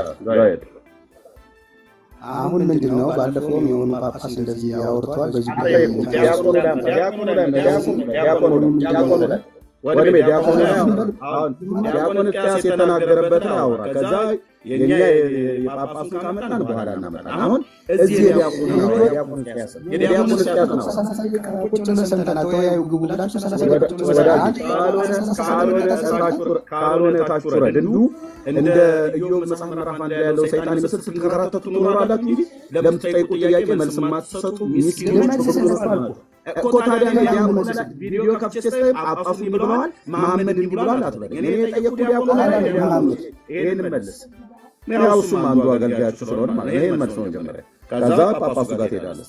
አሁን ምንድነው ባለፈውም የሆኑ ጳጳስ እንደዚህ ያወርቷል። በዚህ ዲያቆኑ ወደሜ ዲያቆኑ ዲያቆኑ ቂያስ የተናገረበትን አውራ ከዛ የኛ የጳጳሱ ካመጣን በኋላ እናመጣ። አሁን እዚህ ዲያቆኑ ቂያስ ነው ቁጭ ለሰንተና ተወያዩ ግቡ ብላችሁ ካልሆነ ታችሁ ረድሉ እንደ ኢዮብ መጽሐፍ ምዕራፍ 1 ላይ ያለው ሰይጣን ይመስል ስትከራተቱ ትኖራላችሁ እንጂ ለምትጠይቁ ጥያቄ መልስ ማትሰጡ ምስኪኖች እኮ። ታዲያ ዲያቆኑ ቪዲዮ ከፍቼ ጳጳሱ ይብለዋል መሐመድ እንዲብሏል አትበል። እኔ የጠየቅኩት ዲያቆኑ መሐመድ ይሄን መልስ ነው። እሱም አንዱ አገልጋያችሁ ስለሆነ ማለት ይሄን መልስ ነው ጀመረ። ከዛ ጳጳሱ ጋር ትሄዳለህ።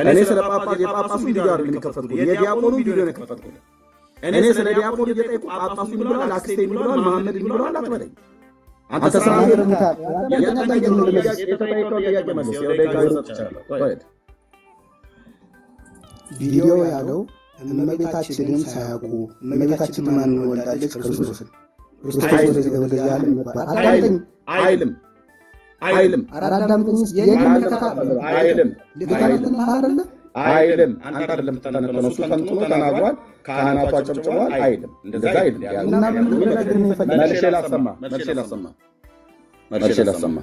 እኔ ስለ ጳጳስ የጳጳሱ ቪዲዮ አይደለም የከፈትኩት የዲያቆኑ ቪዲዮ ነው የከፈትኩት። እኔ ስለ ዲያቆኑ እየጠየቁ ጳጳሱ ይብለዋል አክስቴ ይብለዋል መሐመድ ይብለዋል አትበለኝ። አንተ ተሰራ የተጠየቀው ጥያቄ መልስ ያው ደጋ ይሰጥቻለሁ። ቪዲዮ ያለው እመቤታችንን ሳያውቁ እመቤታችን ማን ወልዳለች ክርስቶስን ክርስቶስ ወደዚህ ዓለም መጣ አይልም አራዳምጥንስ አይልም አንተ አይደለም ተነተነው እሱ ተንትኖ ተናግሯል። ካህናቱ አጨብጭበዋል አይልም እንደዛ አይልም። መልሼ ላሰማ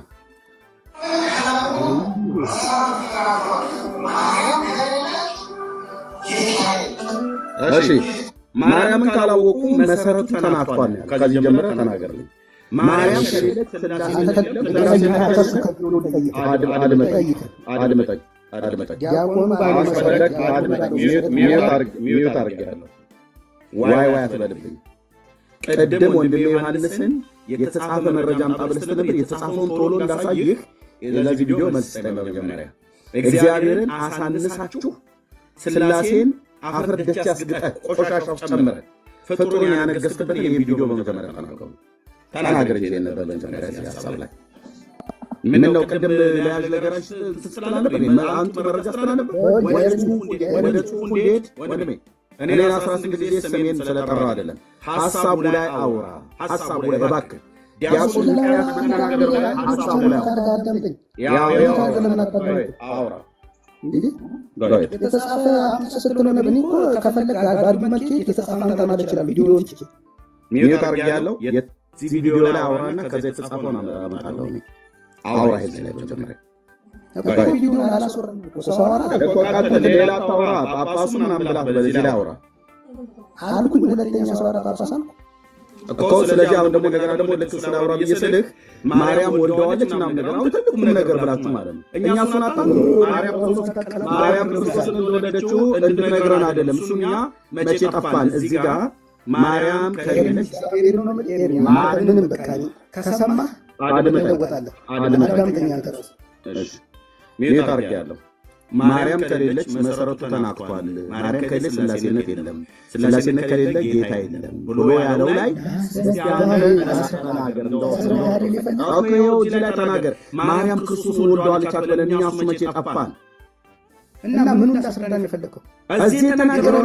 እሺ ማርያምን ካላወቁ መሰረቱ ተናግቷል። ከዚህ ጀምረ ተናገርልኝ። ማርያም ከሌለች ስላሴ አድመጠኝ ሚዩት አድርጌያለሁ። ዋይ አትበልብኝ። ቅድም ወንድሜ ዮሐንስን የተጻፈ መረጃ አምጣ ብለህ ነበር። የተጻፈውን ቶሎ እንዳሳይህ ለዚህ ቪዲዮ መልስ ስጠኝ። በመጀመሪያ እግዚአብሔርን አሳንሳችሁ ስላሴን አፈር ደስ ያስግጠህ ቆሻሻው ጨምረ ፍጡሩን ያነገስክበት ይሄን ቪዲዮ በመጀመሪያ ተናገር ይሄን ነበር። በመጀመሪያ ሐሳብ ላይ ምን ነው ቅድም ለያዥ ነገራች ተስተላልፈ አንተ መረጃ ተስተላልፈ ወደ ጽሁፉ እንዴት ወንድሜ እኔ 18 ጊዜ ስሜን ስለጠራው አይደለም። ሐሳቡ ላይ አውራ። ሐሳቡ ላይ እባክህ ዲያቆኑ ቂያስ ተናገረው ላይ ሐሳቡ ላይ ያው አውራ እንዴ የተጻፈ ስትሆነ ነብኒ እኮ ከፈለክ አርጉመንት የተጻፈ አንተ ማለት ይችላል። ቪዲዮውን ሚዩት አድርጌያለሁ። የዚህ ቪዲዮ ላይ አውራና ከዛ የተጻፈውን አመጣለሁ። አውራ ሄድ ላይ ተጀመረ ቪዲዮ አላስወራም እኮ ሰዋራ እኮ ሌላ ታውራ ጳጳሱ ምናምን ብላ በዚህ ላይ አውራ አልኩኝ። ሁለተኛ ሰዋራ ጳጳስ አልኩ እኮ። ስለዚህ አሁን ደግሞ እንደገና ደግሞ ልክ ስላውራ ብዬ ስልህ ማርያም ወልደዋለች ምናምን ነገር አሁን ትልቁም ነገር ብላችሁ ማለት ነው። እኛ እሱን አጣጥሩ ማርያም ክርስቶስን እንደወለደችው እንድትነግረን አይደለም። እሱን እኛ መቼ ጠፋን? እዚህ ጋር ማርያም ከሌለች ምንም በቃ ከሰማህ አድምጠኝ አንተ ራስህ። እሺ ሚዩት አድርጌያለሁ። ማርያም ከሌለች መሰረቱ ተናክቷል። ማርያም ከሌለች ስላሴነት የለም፣ ስላሴነት ከሌለ ጌታ የለም ብሎ ያለው ላይ ተናገር። እዚህ ላይ ተናገር። ማርያም ክርስቶስን ወልደዋለች አትበለን። እኛ እሱ መቼ ጠፋን? እና ምኑን ታስረዳን የፈለከው? እዚህ ተናገረው።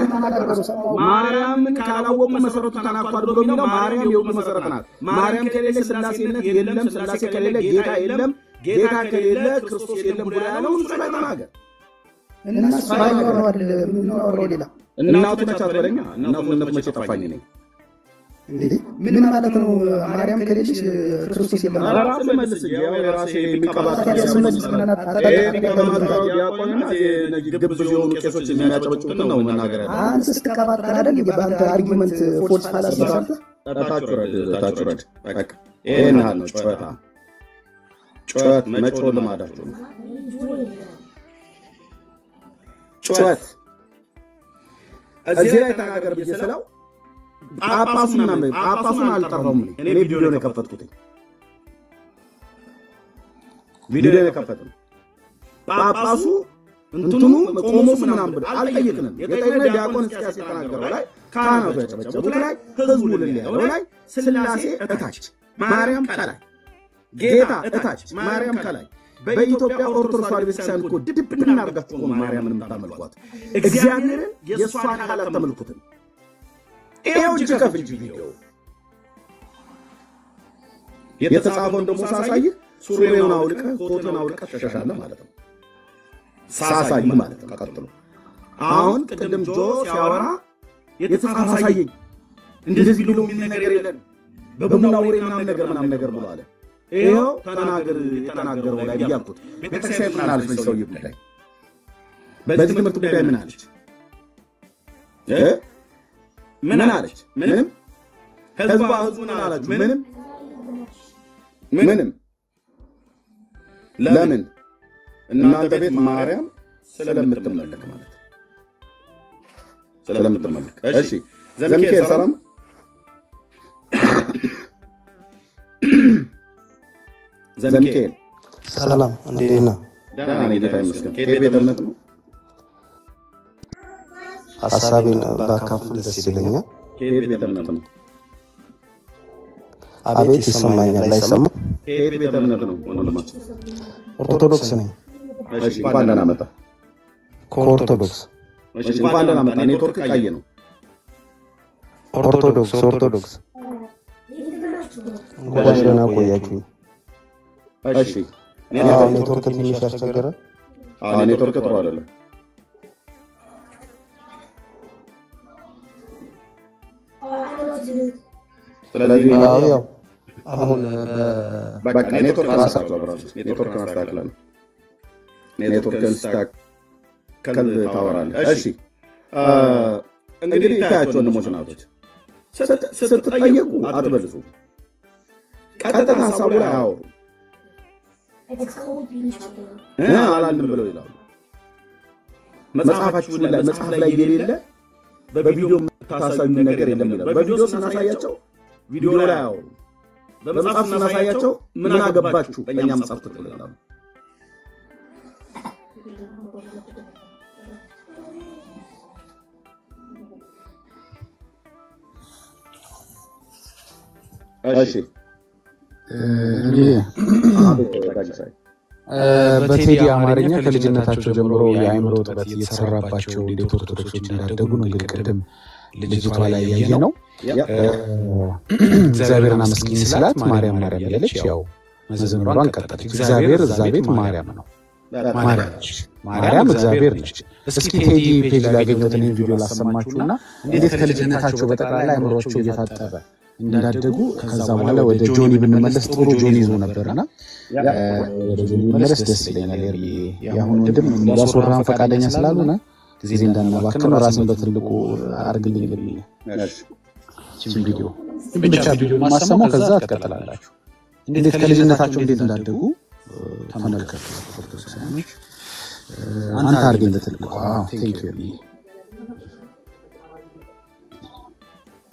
ማርያምን ካላወቁ መሰረቱ ተናክቷል ብሎ የሚለው ማርያም የሁሉ መሰረት ናት። ማርያም ከሌለ ስላሴነት የለም፣ ስላሴ ከሌለ ጌታ የለም፣ ጌታ ከሌለ ክርስቶስ የለም ብሎ ያለው እሱ ላይ ተናገር። እና ሳይኖር ሌላ እናቱ መቻት በለኛ እናቱ መቼ ጠፋኝ ነኝ ምን ማለት ነው? ማርያም ከሌለሽ ክርስቶስ የለም ማለት ነው። ራስ መልስ ያው ራሴ የሚቀባጥር ያቆንና ግብዝ የሆኑ ቄሶች የሚያጨበጭቡት ነው መናገር ያለው። አንተ ስትቀባጥር አይደል በአንተ አርጊመንት ፎልስ ፋላሲ ማለት ታጭረድ በቃ ይሄን ያህል ነው። ጩኸት መጮህ ልማዳቸው ነው። ጩኸት እዚህ ላይ ተናገር ብዬ ስለው ጳጳሱን አልጠራውም። እኔ ቪዲዮ ነው የከፈትኩት። ጳጳሱ እንትኑ ቆሞስ ምናምን ብሎ አልጠየቅንም። የጠየቅነው ዲያቆን እስኪያስ የተናገረው ላይ ካህናቱ ያጨበጨቡት ላይ ህዝቡ ልል ያለው ላይ ስላሴ እታች ማርያም ከላይ ጌታ እታች ማርያም ከላይ በኢትዮጵያ ኦርቶዶክስ ተዋሕዶ ቤተክርስቲያን እኮ ድብና አድርጋችሁ እኮ ማርያምን የምታመልኳት። እግዚአብሔርን የእሷን አካል አታመልኩትም። ይሄው እጅ ከፍንጅ ቪዲዮ የተጻፈውን ደግሞ ሳሳይህ ሱሪውን አውልቀህ ኮቱን አውልቀህ ተሸሻለህ ማለት ነው። ሳሳይ ማለት ነው። ቀጥሎ አሁን ቅድም ጆ ሲያወራ የተጻፈ አሳየኝ እንደዚህ ብሎ ምን ነገር የለም በቡና ወሬ ምናምን ነገር ብሎ አለ። ይሄው ተናገር የተናገረው ላይ ያልኩት ቤተክርስቲያን ምን አለች? በዚህ ሰውዬ ጉዳይ በዚህ ትምህርት ጉዳይ ምን አለች? ምን አለች? ምንም ህዝቡ ምን አላችሁ? ምንም ለምን እናንተ ቤት ማርያም ስለምትመለክ ማለት ስለምትመለክ። እሺ ዘሚካኤል ሰላም ዘሚካኤል ሰላም እንዴት ነህ? ደህና ነኝ ጌታ ይመስገን። ከቤተ እምነት ነው? ሐሳቤን ባካፍል ደስ ይለኛል። ከቤተ እምነት ነው? አቤት ይሰማኛል። አይሰማም? ከቤተ እምነት ነው ወንድማችን? ኦርቶዶክስ ነኝ። እሺ እንኳን ደህና መጣ። ከኦርቶዶክስ እሺ እንኳን ደህና መጣ። ኔትወርክ ቀይ ነው። ኦርቶዶክስ እንኳን ደህና ቆያችሁኝ። እሺ ኔትወርክ ትንሽ ያስቸገረ። ኔትወርክ ጥሩ አይደለም። ስለዚህ ያው አሁን በቃ ኔትወርክ አስተካክለን ኔትወርክን ስታከል ታወራለህ። እሺ እንግዲህ ታያቸው ወንድሞች ናቶች ስትጠየቁ አትበልጹ። ቀጥታ ሀሳቡ ላይ አያወሩ። አላልንም ብለው ይላሉ። መጽሐፍ ላይ የሌለ በቪዲዮ ታሳዩ ነገር የለም ይላሉ። በቪዲዮ ስናሳያቸው ቪዲዮ ላይ አያወሩ። በመጽሐፍ ስናሳያቸው ምን አገባችሁ በእኛ መጽሐፍ ትጥላላችሁ። እሺ በቴዲ አማርኛ ከልጅነታቸው ጀምሮ የአእምሮ ጥበት እየተሰራባቸው እንዴት ኦርቶዶክሶች እንዳደጉ ነው። እንግዲህ ቅድም ልጅቷ ላይ ያየ ነው። እግዚአብሔርን አመስግኝ ስላት ማርያም ያለች ያው መዘምሯን ቀጠለች። እግዚአብሔር እዛ ቤት ማርያም ነው። ማርያም እግዚአብሔር ነች። እስኪ ቴዲ ፔጅ ላይ ያገኘሁትን ቪዲዮ ላሰማችሁና እንዴት ከልጅነታቸው በጠቅላላ አእምሮአቸው እየታጠበ እንዳደጉ ከዛ በኋላ ወደ ጆኒ ብንመለስ ጥሩ ጆኒ ይዞ ነበርና ወደ ጆኒ መለስ ደስ ይለኛል። ያሁን ወንድም ያስወራን ፈቃደኛ ስላልሆነ ጊዜ እንዳናባክን ራስን በትልቁ አርግልኝ ልልኝ። እሺ ቪዲዮ ብቻ ቪዲዮ ማሰማው ከዛ ትቀጥላላችሁ። እንዴት ከልጅነታቸው እንዴት እንዳደጉ ተመልከቱ። ኦርቶዶክሳውያኖች አንተ አርገኝ በትልቁ። ቴንክ ዩ።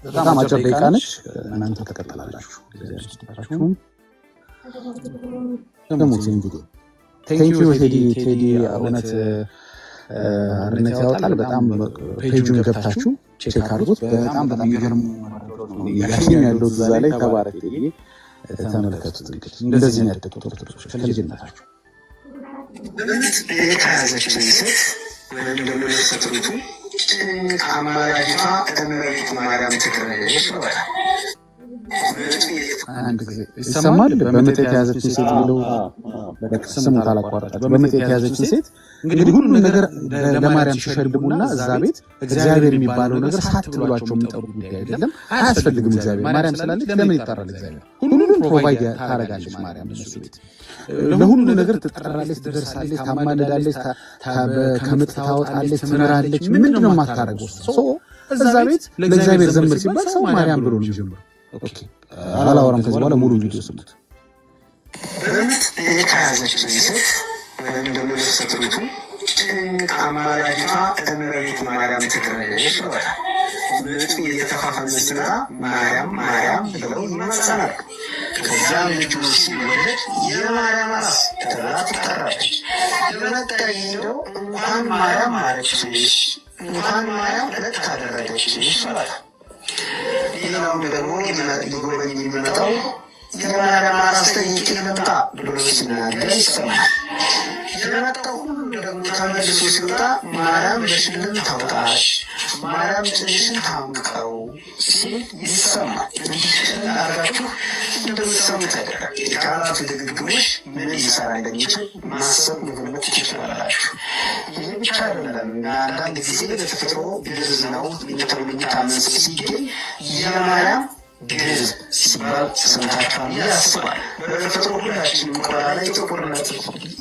በጣም አጭር ደቂቃ ነች። እናንተ ተቀጥላላችሁ። ጊዜያችሁም ደግሞ ቪዲዮ ቴንክ ዩ ቴዲ እውነት አርነት ያወጣል። በጣም ፔጁን ገብታችሁ ቼክ አድርጉት። በጣም የሚገርም ያሽኝ ያለው እዛ ላይ ተባረክ ቴዲ ተመልከቱት። እንግዲህ እንደዚህ ነው ያደጉት ኦርቶዶክሶች ከልጅነታቸው። የተያዘች ሴት ወይም ደግሞ ለሰጥሩቱ አማላጅቷ እመቤት ማርያም ትክረለች ይባላል። ምንም አንድ ጊዜ ይሰማል። በምጥ የተያዘች ሴት ብለው በስሙ ታላቋራጣችሁ። በምጥ የተያዘች ሴት እንግዲህ ሁሉ ነገር ለማርያም ተሸልሙና እዛ ቤት እግዚአብሔር የሚባለው ነገር ሳትብሏቸው የሚጠሩ ጉዳይ አይደለም። አያስፈልግም። እግዚአብሔር ማርያም ስላለች ለምን ይጠራል? እግዚአብሔር ሁሉንም ፕሮቫይድ ታረጋለች ማርያም እነሱ ቤት ለሁሉ ነገር ትጠራለች፣ ትደርሳለች፣ ታማልዳለች፣ ከምጥ ታወጣለች፣ ትመራለች። ምንድነው የማታረገው? እዛ ቤት ለእግዚአብሔር ዘምር ሲባል ሰው ማርያም ብሎ ነው የሚጀምረው። ኦኬ አላወራም። ከዚህ በኋላ ሙሉ ቪዲዮ ስሙት። በምጥ የተያዘች ሴት ወይም ደግሞ ነፍሰ ጡሪቱ ጭንቅ አማላጅቷ እመቤት ማርያም ትቅረብሽ ይባላል። ምጡ እየተፋፋመ ሲመጣ ማርያም ማርያም ብለው ይማጸናሉ። ከዚያም ልጁ ሲወለድ የማርያም ራስ ተብላ ትጠራለች። የመጣ ሄደው እንኳን ማርያም ማረችሽ፣ እንኳን ማርያም ዕለት ካደረገችሽ ይባላል። ሌላውም ደግሞ ሊጎበኝ የሚመጣው የማርያም ራስ ጠይቄ ልምጣ ብሎ ሲናገር ይሰማል። የመጣው ሁሉ ደግሞ ተመልሶ ሲወጣ ማርያም በሽልም ታውጣሽ፣ ማርያም ጭንሽን ታምቀው ሲል ይሰማል። እንዲህ አድርጋችሁ እንደምትሰሙ ተደረገ። የቃላቱ ድግግሞሽ ምን ሊሰራ እንደሚችል ማሰብ መገመት ትችላላችሁ። ይህ ብቻ አይደለም። አንዳንድ ጊዜ በተፈጥሮ ግዕዝ ነው የሚታመን ሲገኝ የማርያም ግዕዝ ሲባል ሰምታችኋል ብዬ አስባለሁ። በተፈጥሮ ሁላችንም ቆዳ ላይ ጥቁርነት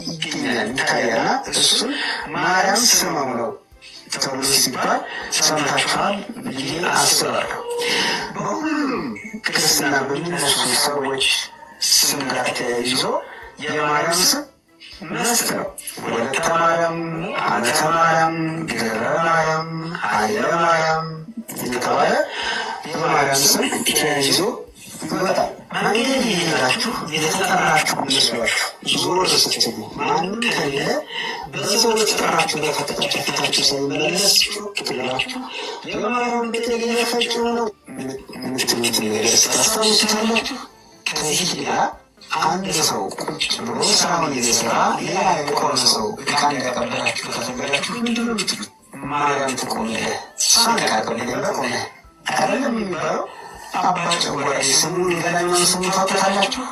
ይገኛል ይታያልና እሱን ማርያም ስመው ነው ተብሎ ሲባል ሰምታችኋል ብዬ አስባለሁ። በሁሉም ክርስትና በሚነሱ ሰዎች ስም ጋር ተያይዞ የማርያም ስም መስት ነው። ወለተ ማርያም፣ አመተ ማርያም፣ ገብረ ማርያም፣ ኃይለ ማርያም እየተባለ የማርያም ስም ተያይዞ ይወጣል። መንገድ የሄዳችሁ የተጠራችሁ መስሏችሁ ዞር ስትሉ ማንም ከሌለ በሰው የተጠራችሁ በተጠራችሁ ሳይመለስ ትላችሁ የማርያም ቤተልሔም እየፈጭው ነው የምትሉት ነገር ታስታውሱታላችሁ። ከዚህ ሌላ አንድ ሰው ቁጭ ብሎ ስራውን እየሰራ ሌላ የቆመ ሰው ዕቃ እንዳቀበላችሁ ከተነገራችሁ ምንድን ነው የምትሉት? ማርያም ትቆምልህ፣ እሷን ዕቃ ቀብልህ ቆመ አይደለም የሚባለው። አባ ጨጓሬ ስሙን የገናኛውን ስሙ ታውቁታላችሁ?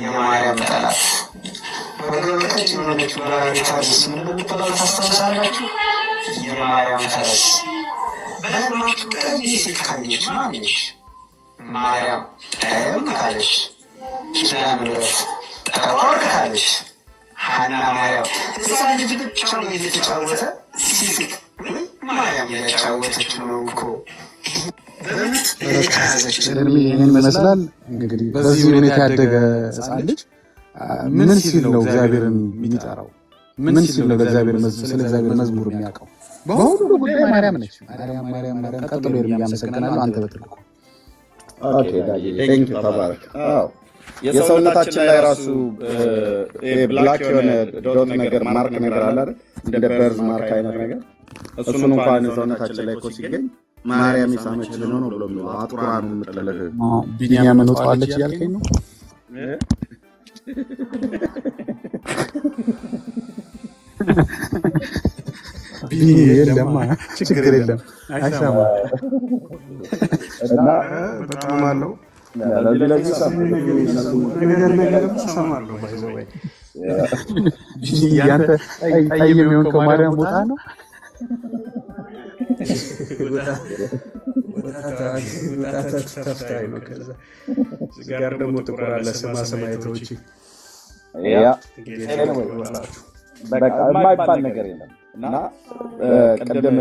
የማርያም ጠላት በገበቀች የሆነች ባለቤታሪስ ምን እንደምትባል ታስታውሳላችሁ? የማርያም ፈረስ። በህልማችሁ ቀይ ሴት ካየች ማነች? ማርያም። ጠየም ካለች ኪዳነ ምሕረት፣ ጠቆር ካለች ሐና ማርያም። ሕፃን ልጅ ብቻውን እየተጫወተ ሲስቅ ማርያም እያጫወተች ነው እኮ። ይህን ይመስላል እንግዲህ በዚህ ሁኔታ ያደገ ሕፃን ልጅ ምን ሲል ነው እግዚአብሔርን የሚጠራው? ምን ሲል ነው ስለ እግዚአብሔር መዝሙር የሚያውቀው? በሁሉ ጉዳይ ማርያም ነች። ማርያም ማርያም ማርያም። ቀጥሎ ያመሰግናለሁ። አንተ በትልቁ ኦኬ ዳጊ ቴንክ ዩ ተባረክ። አዎ የሰውነታችን ላይ ራሱ ብላክ የሆነ ዶት ነገር ማርክ ነገር አለ አይደል? እንደ በርዝ ማርክ አይነት ነገር እሱን እንኳን ሰውነታችን ላይ እኮ ሲገኝ ማርያም የሳመችልን ነው ብሎ ነው አጥቁራ ነው የምትለለህ። ቢኒያም እንወጣለች እያልከኝ ነው? ቢኒ የለም ችግር የለም አይሰማም እና በጣም አለው ለዚህ ሰማለሁ ባይዘው ወይ ያንተ ጠይ የሚሆን ከማርያም ቦታ ነው። ጋር ደግሞ ጥቁር አለ ስማ ሰማይቶች ያ በቃ የማይባል ነገር የለም። እና ቀደም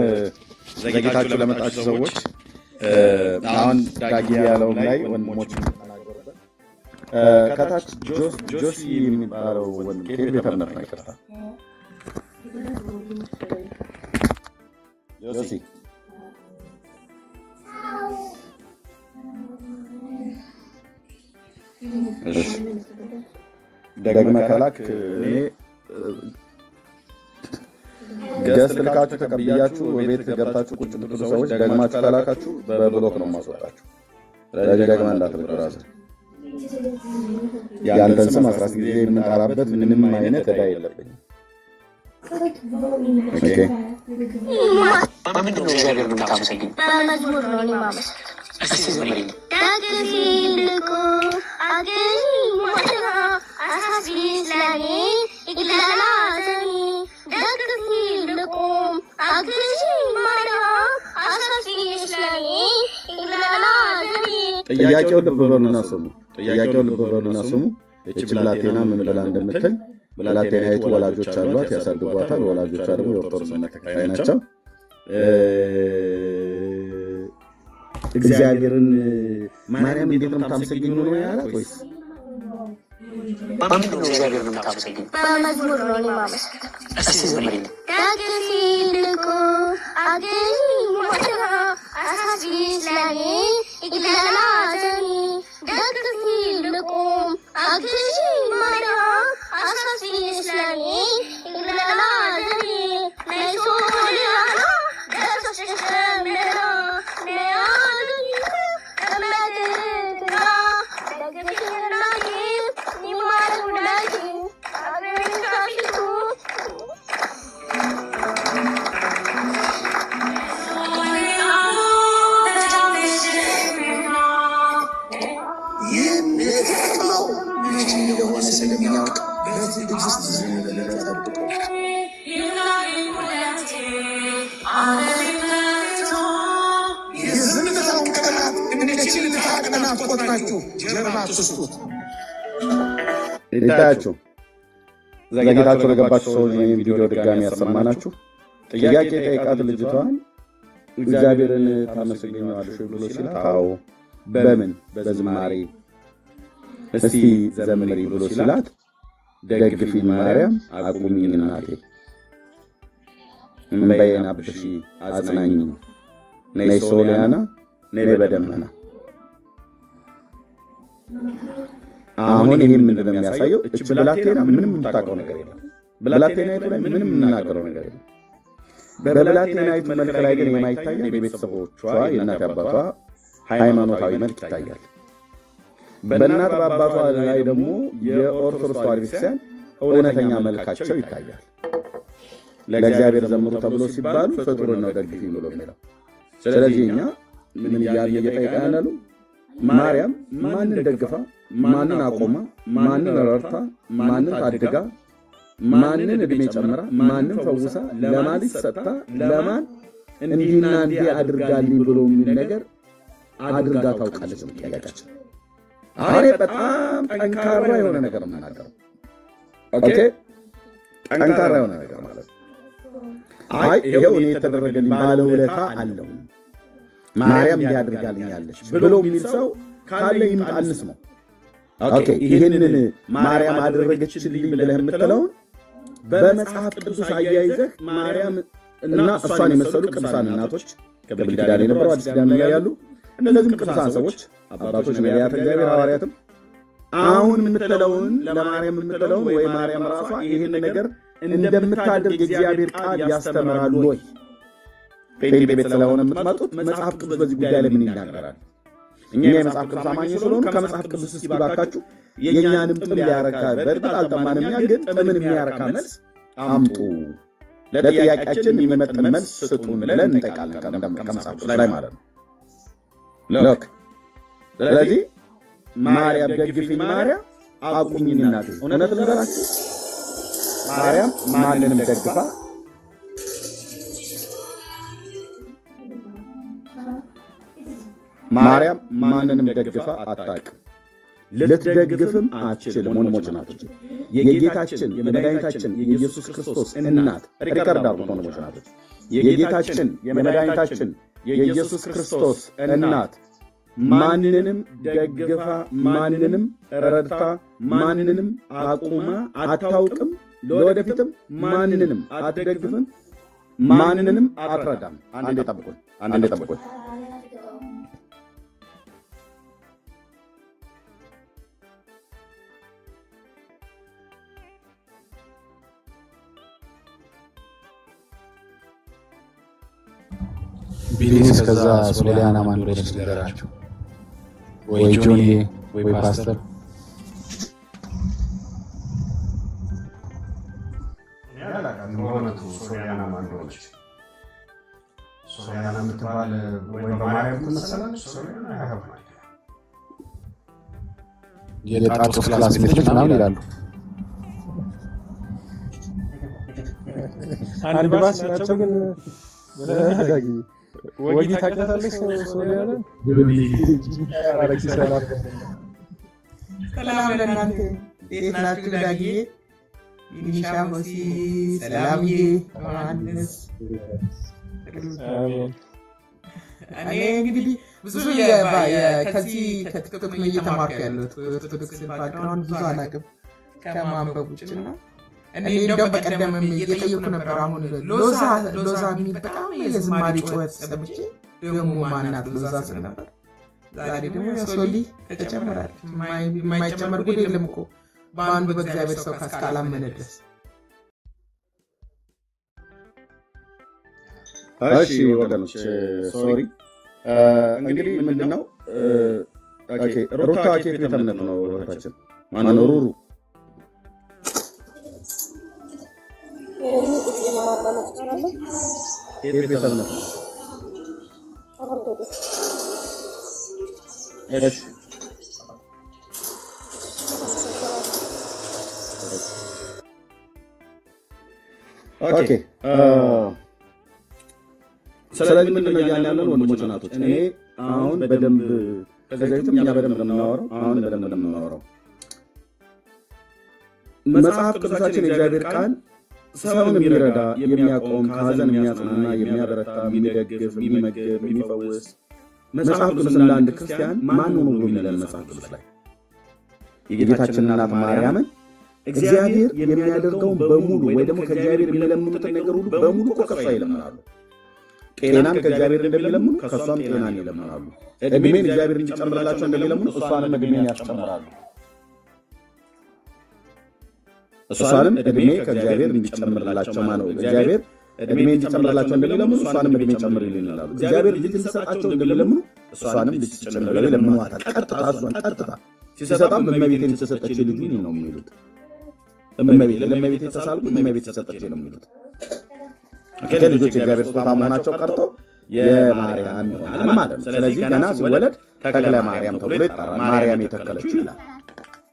ዘግይታችሁ ለመጣችሁ ሰዎች አሁን ዳጊ ያለው ላይ ወንድሞች ተናገሩበት። ከታች ጆሲ የሚባለው ወንድም ከቤተ እምነት ነው። ይቅርታ ጆሲ ደግመህ ከላክ እኔ ገስት ልካችሁ ተቀብያችሁ ቤት ገብታችሁ ቁጭ ብትሉ ሰዎች ደግማችሁ ከላካችሁ በብሎክ ነው የማስወጣችሁ። ስለዚህ ደግመህ እንዳትልክ ራስህ ያንተን ስም 10 ጊዜ የምንጠራበት ምንም አይነት ዕዳ የለብኝም። ኦኬ በምንድን ነው እግዚአብሔር የምታመሰግኝ? በመዝሙር ነው እኔ የማመሰግነው። እስቲ ዘምሪ ደግፊልኩ አገኝ ሞትና አሳስቢስላኔ ይግላላዘኒ ደግፊልኩ አገኝ ሞትና አሳስቢስላኔ ይግላላዘኒ ጥያቄውን ልብ በሉና ስሙ። እቺ ብላቴና ምን ብላ እንደምትል ብላቴናይቱ ወላጆች አሏት ያሳድጓታል። ወላጆቿ ደግሞ የኦርቶዶክስ እምነት ተከታይ ናቸው። እግዚአብሔርን ማርያም እንዴት ነው የምታመሰግኝ ነው ያላት ወይስ በምንድን ነው እግዚአብሔርን የምታመሰግኝ? በመዝሙር ነው የማመሰግነው። እስቲ ዘምሪ ደግፊልኩ አገኝ ሞትና አሳስቢስላኔ ይግላላዘኒ ደግፊልኩ አገኝ ሞትና አሳስቢስላኔ ይግላላዘኒ ነይሶሊያና ደሰሸሸመና ነያዘኒ ከመድትና ደግፊልናኪ ኒማሩላኪ አገኝካሽቱ ስለሚያውቅ በትዕግስት ዝም ብለህ ጠብቀው። የዝምታውን ቀናት እንደ ችልታ ቀናት ቆጥራችሁ ጀርባ አትስጡት። ይታያችሁ ዘግይታችሁ ለገባችሁ ሰዎች ይህን ቪዲዮ ድጋሚ ያሰማናችሁ። ጥያቄ ጠይቃት ልጅቷን እግዚአብሔርን ታመሰግኘዋለሽ ብሎ ሲላት አዎ በምን በዝማሬ እስቲ ዘምሪ ብሎ ሲላት ደግፊኝ ማርያም አቁሚኝ እናቴ እምበይን አብሺ አጽናኝ ነይ ሶሊያና ነይ በደመና። አሁን ይሄ ምንድነው የሚያሳየው? እቺ ብላቴና ምንም የምታውቀው ነገር የለም። ብላቴናይቱ ላይ ምንም የምናገረው ነገር የለም። በብላቴናይቱ መልክ ላይ ግን የማይታየው የቤተሰቦቿ የእናት አባቷ ሃይማኖታዊ መልክ ይታያል። በእናት በአባቷ ላይ ደግሞ የኦርቶዶክስ ተዋሕዶ ቤተክርስቲያን እውነተኛ መልካቸው ይታያል። ለእግዚአብሔር ዘምሩ ተብሎ ሲባሉ ፍጡርን ነው ደግፊኝ ብሎ የሚለው። ስለዚህ እኛ ምን እያልን እየጠየቅን ያለው ማርያም ማንን ደግፋ፣ ማንን አቆማ፣ ማንን ረድታ፣ ማንን ታድጋ፣ ማንን እድሜ ጨምራ፣ ማንን ፈውሳ፣ ለማን ሰጥታ፣ ለማን እንዲህና እንዲህ አድርጋልኝ ብሎ የሚል ነገር አድርጋ ታውቃለች ነው ጥያቄያችን። አሬ በጣም ጠንካራ የሆነ ነገር ነው የምናገረው። ኦኬ ጠንካራ የሆነ ነገር ማለት አይ ይሄው እኔ የተደረገልኝ ባለውለታ አለው ማርያም እንዲያድርጋልኛለች ብሎ የሚል ሰው ካለ ይምጣንስ ነው። ኦኬ ይሄንን ማርያም አደረገችልኝ ብለህ የምትለውን በመጽሐፍ ቅዱስ አያይዘህ ማርያም እና እሷን የመሰሉ ቅዱሳን እናቶች ከብሉይ ኪዳን የነበሩ አዲስ ኪዳን ላይ ያሉ እነዚህም ቅዱሳን ሰዎች አባቶች፣ ነቢያት፣ እግዚአብሔር ሐዋርያትም አሁን የምትለውን ለማርያም የምትለውን ወይ ማርያም ራሷ ይሄን ነገር እንደምታደርግ እግዚአብሔር ቃል ያስተምራል ወይ? ጴንጤ ቤት ስለሆነ የምትመጡት መጽሐፍ ቅዱስ በዚህ ጉዳይ ላይ ምን ይናገራል? እኛ የመጽሐፍ ቅዱስ አማኞች ስለሆነ ከመጽሐፍ ቅዱስ እስኪ ባካችሁ የእኛንም ጥም ሊያረካ በእርግጥ አልጠማንም፣ እኛ ግን ጥምን የሚያረካ መልስ አምጡ፣ ለጥያቄያችን የሚመጥን መልስ ስጡን ብለን እንጠይቃለን ከመጽሐፍ ቅዱስ ላይ ማለት ነው። ሎክ ስለዚህ ማርያም ደግፊኝ ማርያም አቁሚኝ እናቴ። እውነት ልንገራችሁ ማርያም ማንንም ደግፋ ማርያም ማንንም ደግፋ አታውቅም፣ ልትደግፍም አትችልም። ወንድሞች ናቶች የጌታችን የመድኃኒታችን የኢየሱስ ክርስቶስ እናት ሪከርድ አድርጉት ወንድሞች ናቶች የጌታችን የመድኃኒታችን የኢየሱስ ክርስቶስ እናት ማንንም ደግፋ ማንንም ረድታ ማንንም አቁማ አታውቅም፣ ለወደፊትም ማንንም አትደግፍም፣ ማንንም አትረዳም። አንዴ ጠብቁኝ። ቢሊስ ከዛ ሶሊያና ማን እንደሆነች ንገራችሁ። ወይ ጆኒ ወይ ፓስተር ሶሪያና የምትባል ወይ በማርያም ትመሰላለች ሶሪያና ያህባል የጣጦስ ክላስሜቶች ምናምን ይላሉ። አንድ ባስ ናቸው ግን በደጋጊ ወጊ ታውቂያታለሽ ሶሪያና አረቂ ሰላም ሰላም ለእናንተ እንዴት ናችሁ? ዳጊዬ ሚኒሻ ሆሲ ሰላምዬ ዮሐንስ እኔ እንግዲህ ብዙ ከዚህ ከቲክቶክ ነው እየተማርኩ ያለሁት። ኦርቶዶክስ ባክግራውንድ ብዙ አላውቅም ከማንበብ ውጭና እኔ እንደው በቀደም እየጠየኩ ነበር። አሁን ሎዛ የሚል በጣም የዝማሬ ጩኸት ሰምቼ ደግሞ ማናት ሎዛ ስል ነበር። ዛሬ ደግሞ ሶሊ ተጨመራል። የማይጨመር ጉድ የለም እኮ በአንዱ በእግዚአብሔር ሰው ካላመነ ድረስ። እሺ ወገኖች ሶሪ እንግዲህ ምንድነው ኦኬ ሩታ ኬት እምነት ነው እህታችን ማን ነው ሩሩ ኬት እምነት ነው እሺ ኦኬ ስለዚህ ምንድነው ያለው ወንድሞች እናቶች እኔ አሁን በደንብ ከዘይቱም እኛ በደንብ እናወራው አሁን በደንብ እናወራው መጽሐፍ ቅዱሳችን የእግዚአብሔር ቃል ሰውን የሚረዳ የሚያቆም ከሀዘን የሚያጽናና የሚያበረታ የሚደግፍ የሚመግብ የሚፈውስ መጽሐፍ ቅዱስ ለአንድ ክርስቲያን ማን ነው ብሎ የሚለን መጽሐፍ ቅዱስ ላይ የጌታችን እናት ማርያምን እግዚአብሔር የሚያደርገውን በሙሉ ወይ ደግሞ ከእግዚአብሔር የሚለምኑትን ነገር ሁሉ በሙሉ ከሷ ይለምናሉ። ጤናን ከእግዚአብሔር እንደሚለምኑ ከሷም ጤናን ይለምናሉ። እድሜን እግዚአብሔር እንዲጨምርላቸው እንደሚለምኑ እሷንም እድሜን ያስጨምራሉ። እሷንም እድሜ ከእግዚአብሔር እንዲጨምርላቸው ማለት እግዚአብሔር እድሜ እንዲጨምርላቸው እንደሚለምኑ እሷንም እድሜ ጨምርልኝ ይላሉ። እግዚአብሔር ልጅ እንዲሰጣቸው እንደሚለምኑ እሷንም ልጅ ጨምርልኝ ይለምኗታል። ቀጥታ እሷን ቀጥታ ሲሰጣም እመቤቴን ተሰጠች ልጅ ነው የሚሉት። እመቤቴ ተሳልኩ እመቤቴ ተሰጠች ነው የሚሉት። ከልጆች የእግዚአብሔር ስጦታ መሆናቸው ቀርተው የማርያም ሆነ ማለት ነው። ስለዚህ ገና ሲወለድ ተክለ ማርያም ተብሎ ይጠራል። ማርያም የተከለችው ይላል።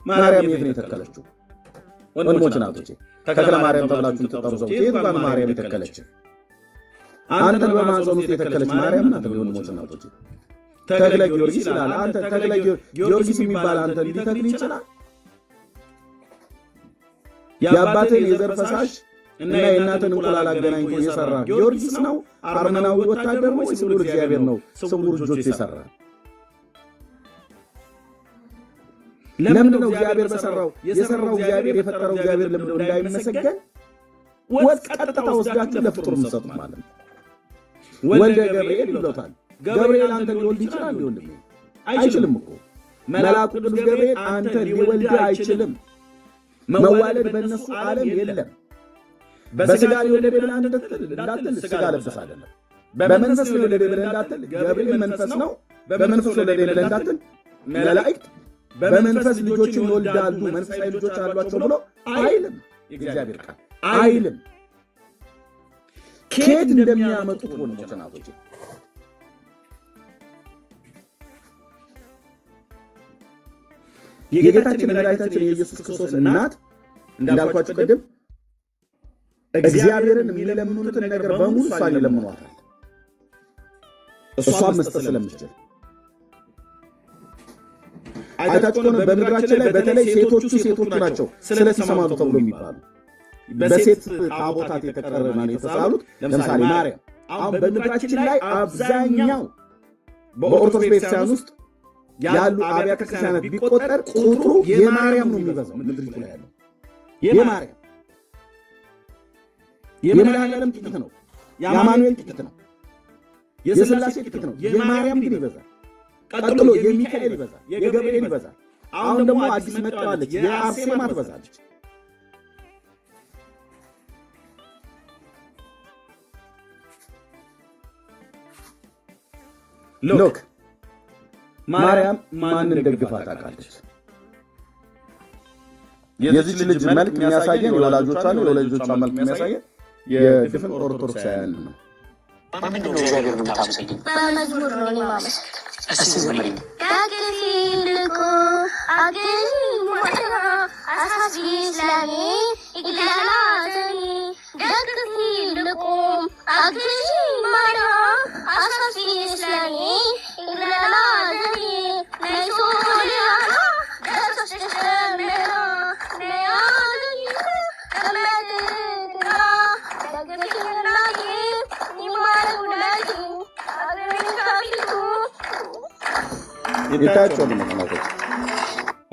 ማርያም የት ነው የተከለችው? ወንድሞች እናቶቼ ተክለ ማርያም ተብላችሁ ተጠሩ ሰው የት ጋር ማርያም የተከለች? አንተን በማህፀን ውስጥ የተከለች ማርያም ናት። ወንድሞች እናቶቼ ተክለ ጊዮርጊስ ይላል። አንተ ተክለ ጊዮርጊስ የሚባል አንተ ሊተክል ይችላል? የአባትን የዘር ፈሳሽ እና የእናትን እንቁላል አገናኝቶ የሰራ ጊዮርጊስ ነው? አርመናዊ ወታደር ነው ወይስ ልዑል እግዚአብሔር ነው ስውር እጆች የሰራ? ለምን ነው እግዚአብሔር የሰራው እግዚአብሔር የፈጠረው እግዚአብሔር ለምን ነው እንዳይመሰገን ቀጥታ ወስዳችሁ ለፍጡር የምትሰጡት ማለት ነው? ወልደ ገብርኤል ይሉታል። ገብርኤል አንተ ሊወልድ ይችላል? ወንድሜ አይችልም እኮ መልአኩ ቅዱስ ገብርኤል አንተ ሊወልድ አይችልም። መዋለድ በእነሱ ዓለም የለም። በስጋ ሊወለድ ብለህ እንዳትል ስጋ ለብሰህ አይደለም። በመንፈስ ሊወለድ ብለህ እንዳትል ገብርኤል መንፈስ ነው። በመንፈስ ሊወለድ ብለህ እንዳትል መላእክት በመንፈስ ልጆችን ይወልዳሉ መንፈሳዊ ልጆች አሏቸው ብሎ አይልም። የእግዚአብሔር ቃል አይልም። ከየት እንደሚያመጡት ወንድሞች እናቶች የጌታችን መድኃኒታችን የኢየሱስ ክርስቶስ እናት እንዳልኳችሁ ቅድም እግዚአብሔርን የሚለምኑትን ነገር በሙሉ እሷን ይለምኗታል። እሷን መስጠት ስለምትችል አይታችሁ ከሆነ በምድራችን ላይ በተለይ ሴቶቹ ናቸው ስለት ይሰማሉ ተብሎ የሚባሉ በሴት ታቦታት የተቀረበ ነው የተሳሉት። ለምሳሌ ማርያም አሁን በምድራችን ላይ አብዛኛው በኦርቶዶክስ ቤተክርስቲያን ውስጥ ያሉ አብያተ ክርስቲያናት ቢቆጠር ቁጥሩ የማርያም ነው የሚበዛው። ምድሪቱ ላይ ያለው የማርያም የመድኃኒዓለም ጥቂት ነው፣ የአማኑኤል ጥቂት ነው፣ የሥላሴ ጥቂት ነው። የማርያም ግን ይበዛል። ቀጥሎ የሚካኤል ይበዛል፣ የገብርኤል ይበዛል። አሁን ደግሞ አዲስ መጣለች የአርሴማ ትበዛለች። ሎክ ማርያም ማንን ደግፋ ታውቃለች? የዚች ልጅ መልክ የሚያሳየን የወላጆቿን የወላጆቿን መልክ የሚያሳየን የድፍን ኦርቶዶክሳውያን ነው። በምንድን ነው እግዚአብሔርን የምታመሰግኝ? በመዝሙር ነው የማመሰግነው። እስቲ ዘምሪኝ። ደግፊልኩ አግኝ ሞተራ አሳስቢስ ለኔ ይግላላዘኒ ደግፊልኩ አግኝ ማራ አሳስቢስ ለኔ ይግላላዘኒ ነይሶሊያ ደስሽተመራ ነያዘኒ ከመድራ ደግፊልናኪ ይማሩላኪ አግኝ ካፊቱ ይታያቸው ነው።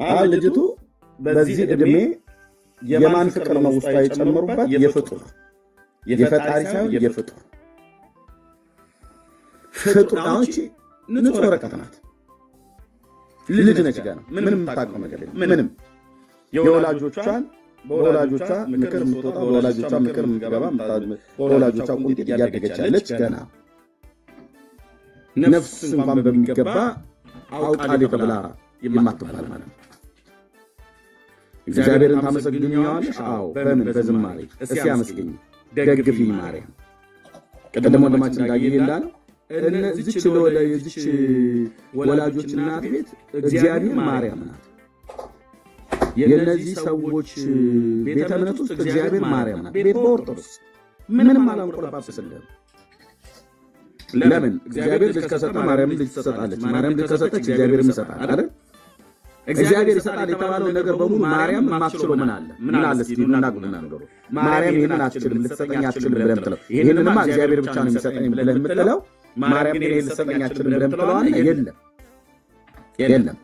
አሁን ልጅቱ በዚህ እድሜ የማን ፍቅር ነው ውስጧ የጨመሩበት? የፍጡር የፈጣሪ ሳይሆን የፍጡር ፍጡር አሁንቺ ንጹህ ወረቀት ናት። ልጅ ነች ገና ምንም ታውቀው ነገር የለም። ምንም የወላጆቿን በወላጆቿ ምክር የምትወጣ በወላጆቿ ምክር የምትገባ በወላጆቿ ቁንጥጥ እያደገች ያለች ገና ነፍስ እንኳን በሚገባ አውቃለሁ ተብላ የማትባል ማለት ነው። እግዚአብሔርን ታመሰግኛለሽ? አዎ። በምን? በዝማሬ። እስኪ አመስግኝ። ደግፊኝ ማርያም። ቀደም ወንድማችን እንዳየ እንዳለው እዚች ወላጆች እናት ቤት እግዚአብሔር ማርያም ናት። የነዚህ ሰዎች ቤተ እምነት ውስጥ እግዚአብሔር ማርያም ናት። ቤት በኦርቶዶክስ ምንም አላንቆለጳጵስልህም። ለምን? እግዚአብሔር ልጅ ከሰጠ ማርያም ልጅ ትሰጣለች። ማርያም ልጅ ከሰጠች እግዚአብሔር ይሰጣል አይደል? እግዚአብሔር ይሰጣል የተባለው ነገር በሙሉ ማርያም የማትችለው ምን አለ? ምን አለ? እስኪ እናግሩና ነገሩ ማርያም ይሄንን አትችልም፣ ልትሰጠኝ አትችልም ብለህ የምትለው ይሄንንማ እግዚአብሔር ብቻ ነው የሚሰጠኝ ብለህ የምትለው ማርያም ግን ይሄን ልትሰጠኝ አትችልም ብለህ የምትለው አለ? የለም።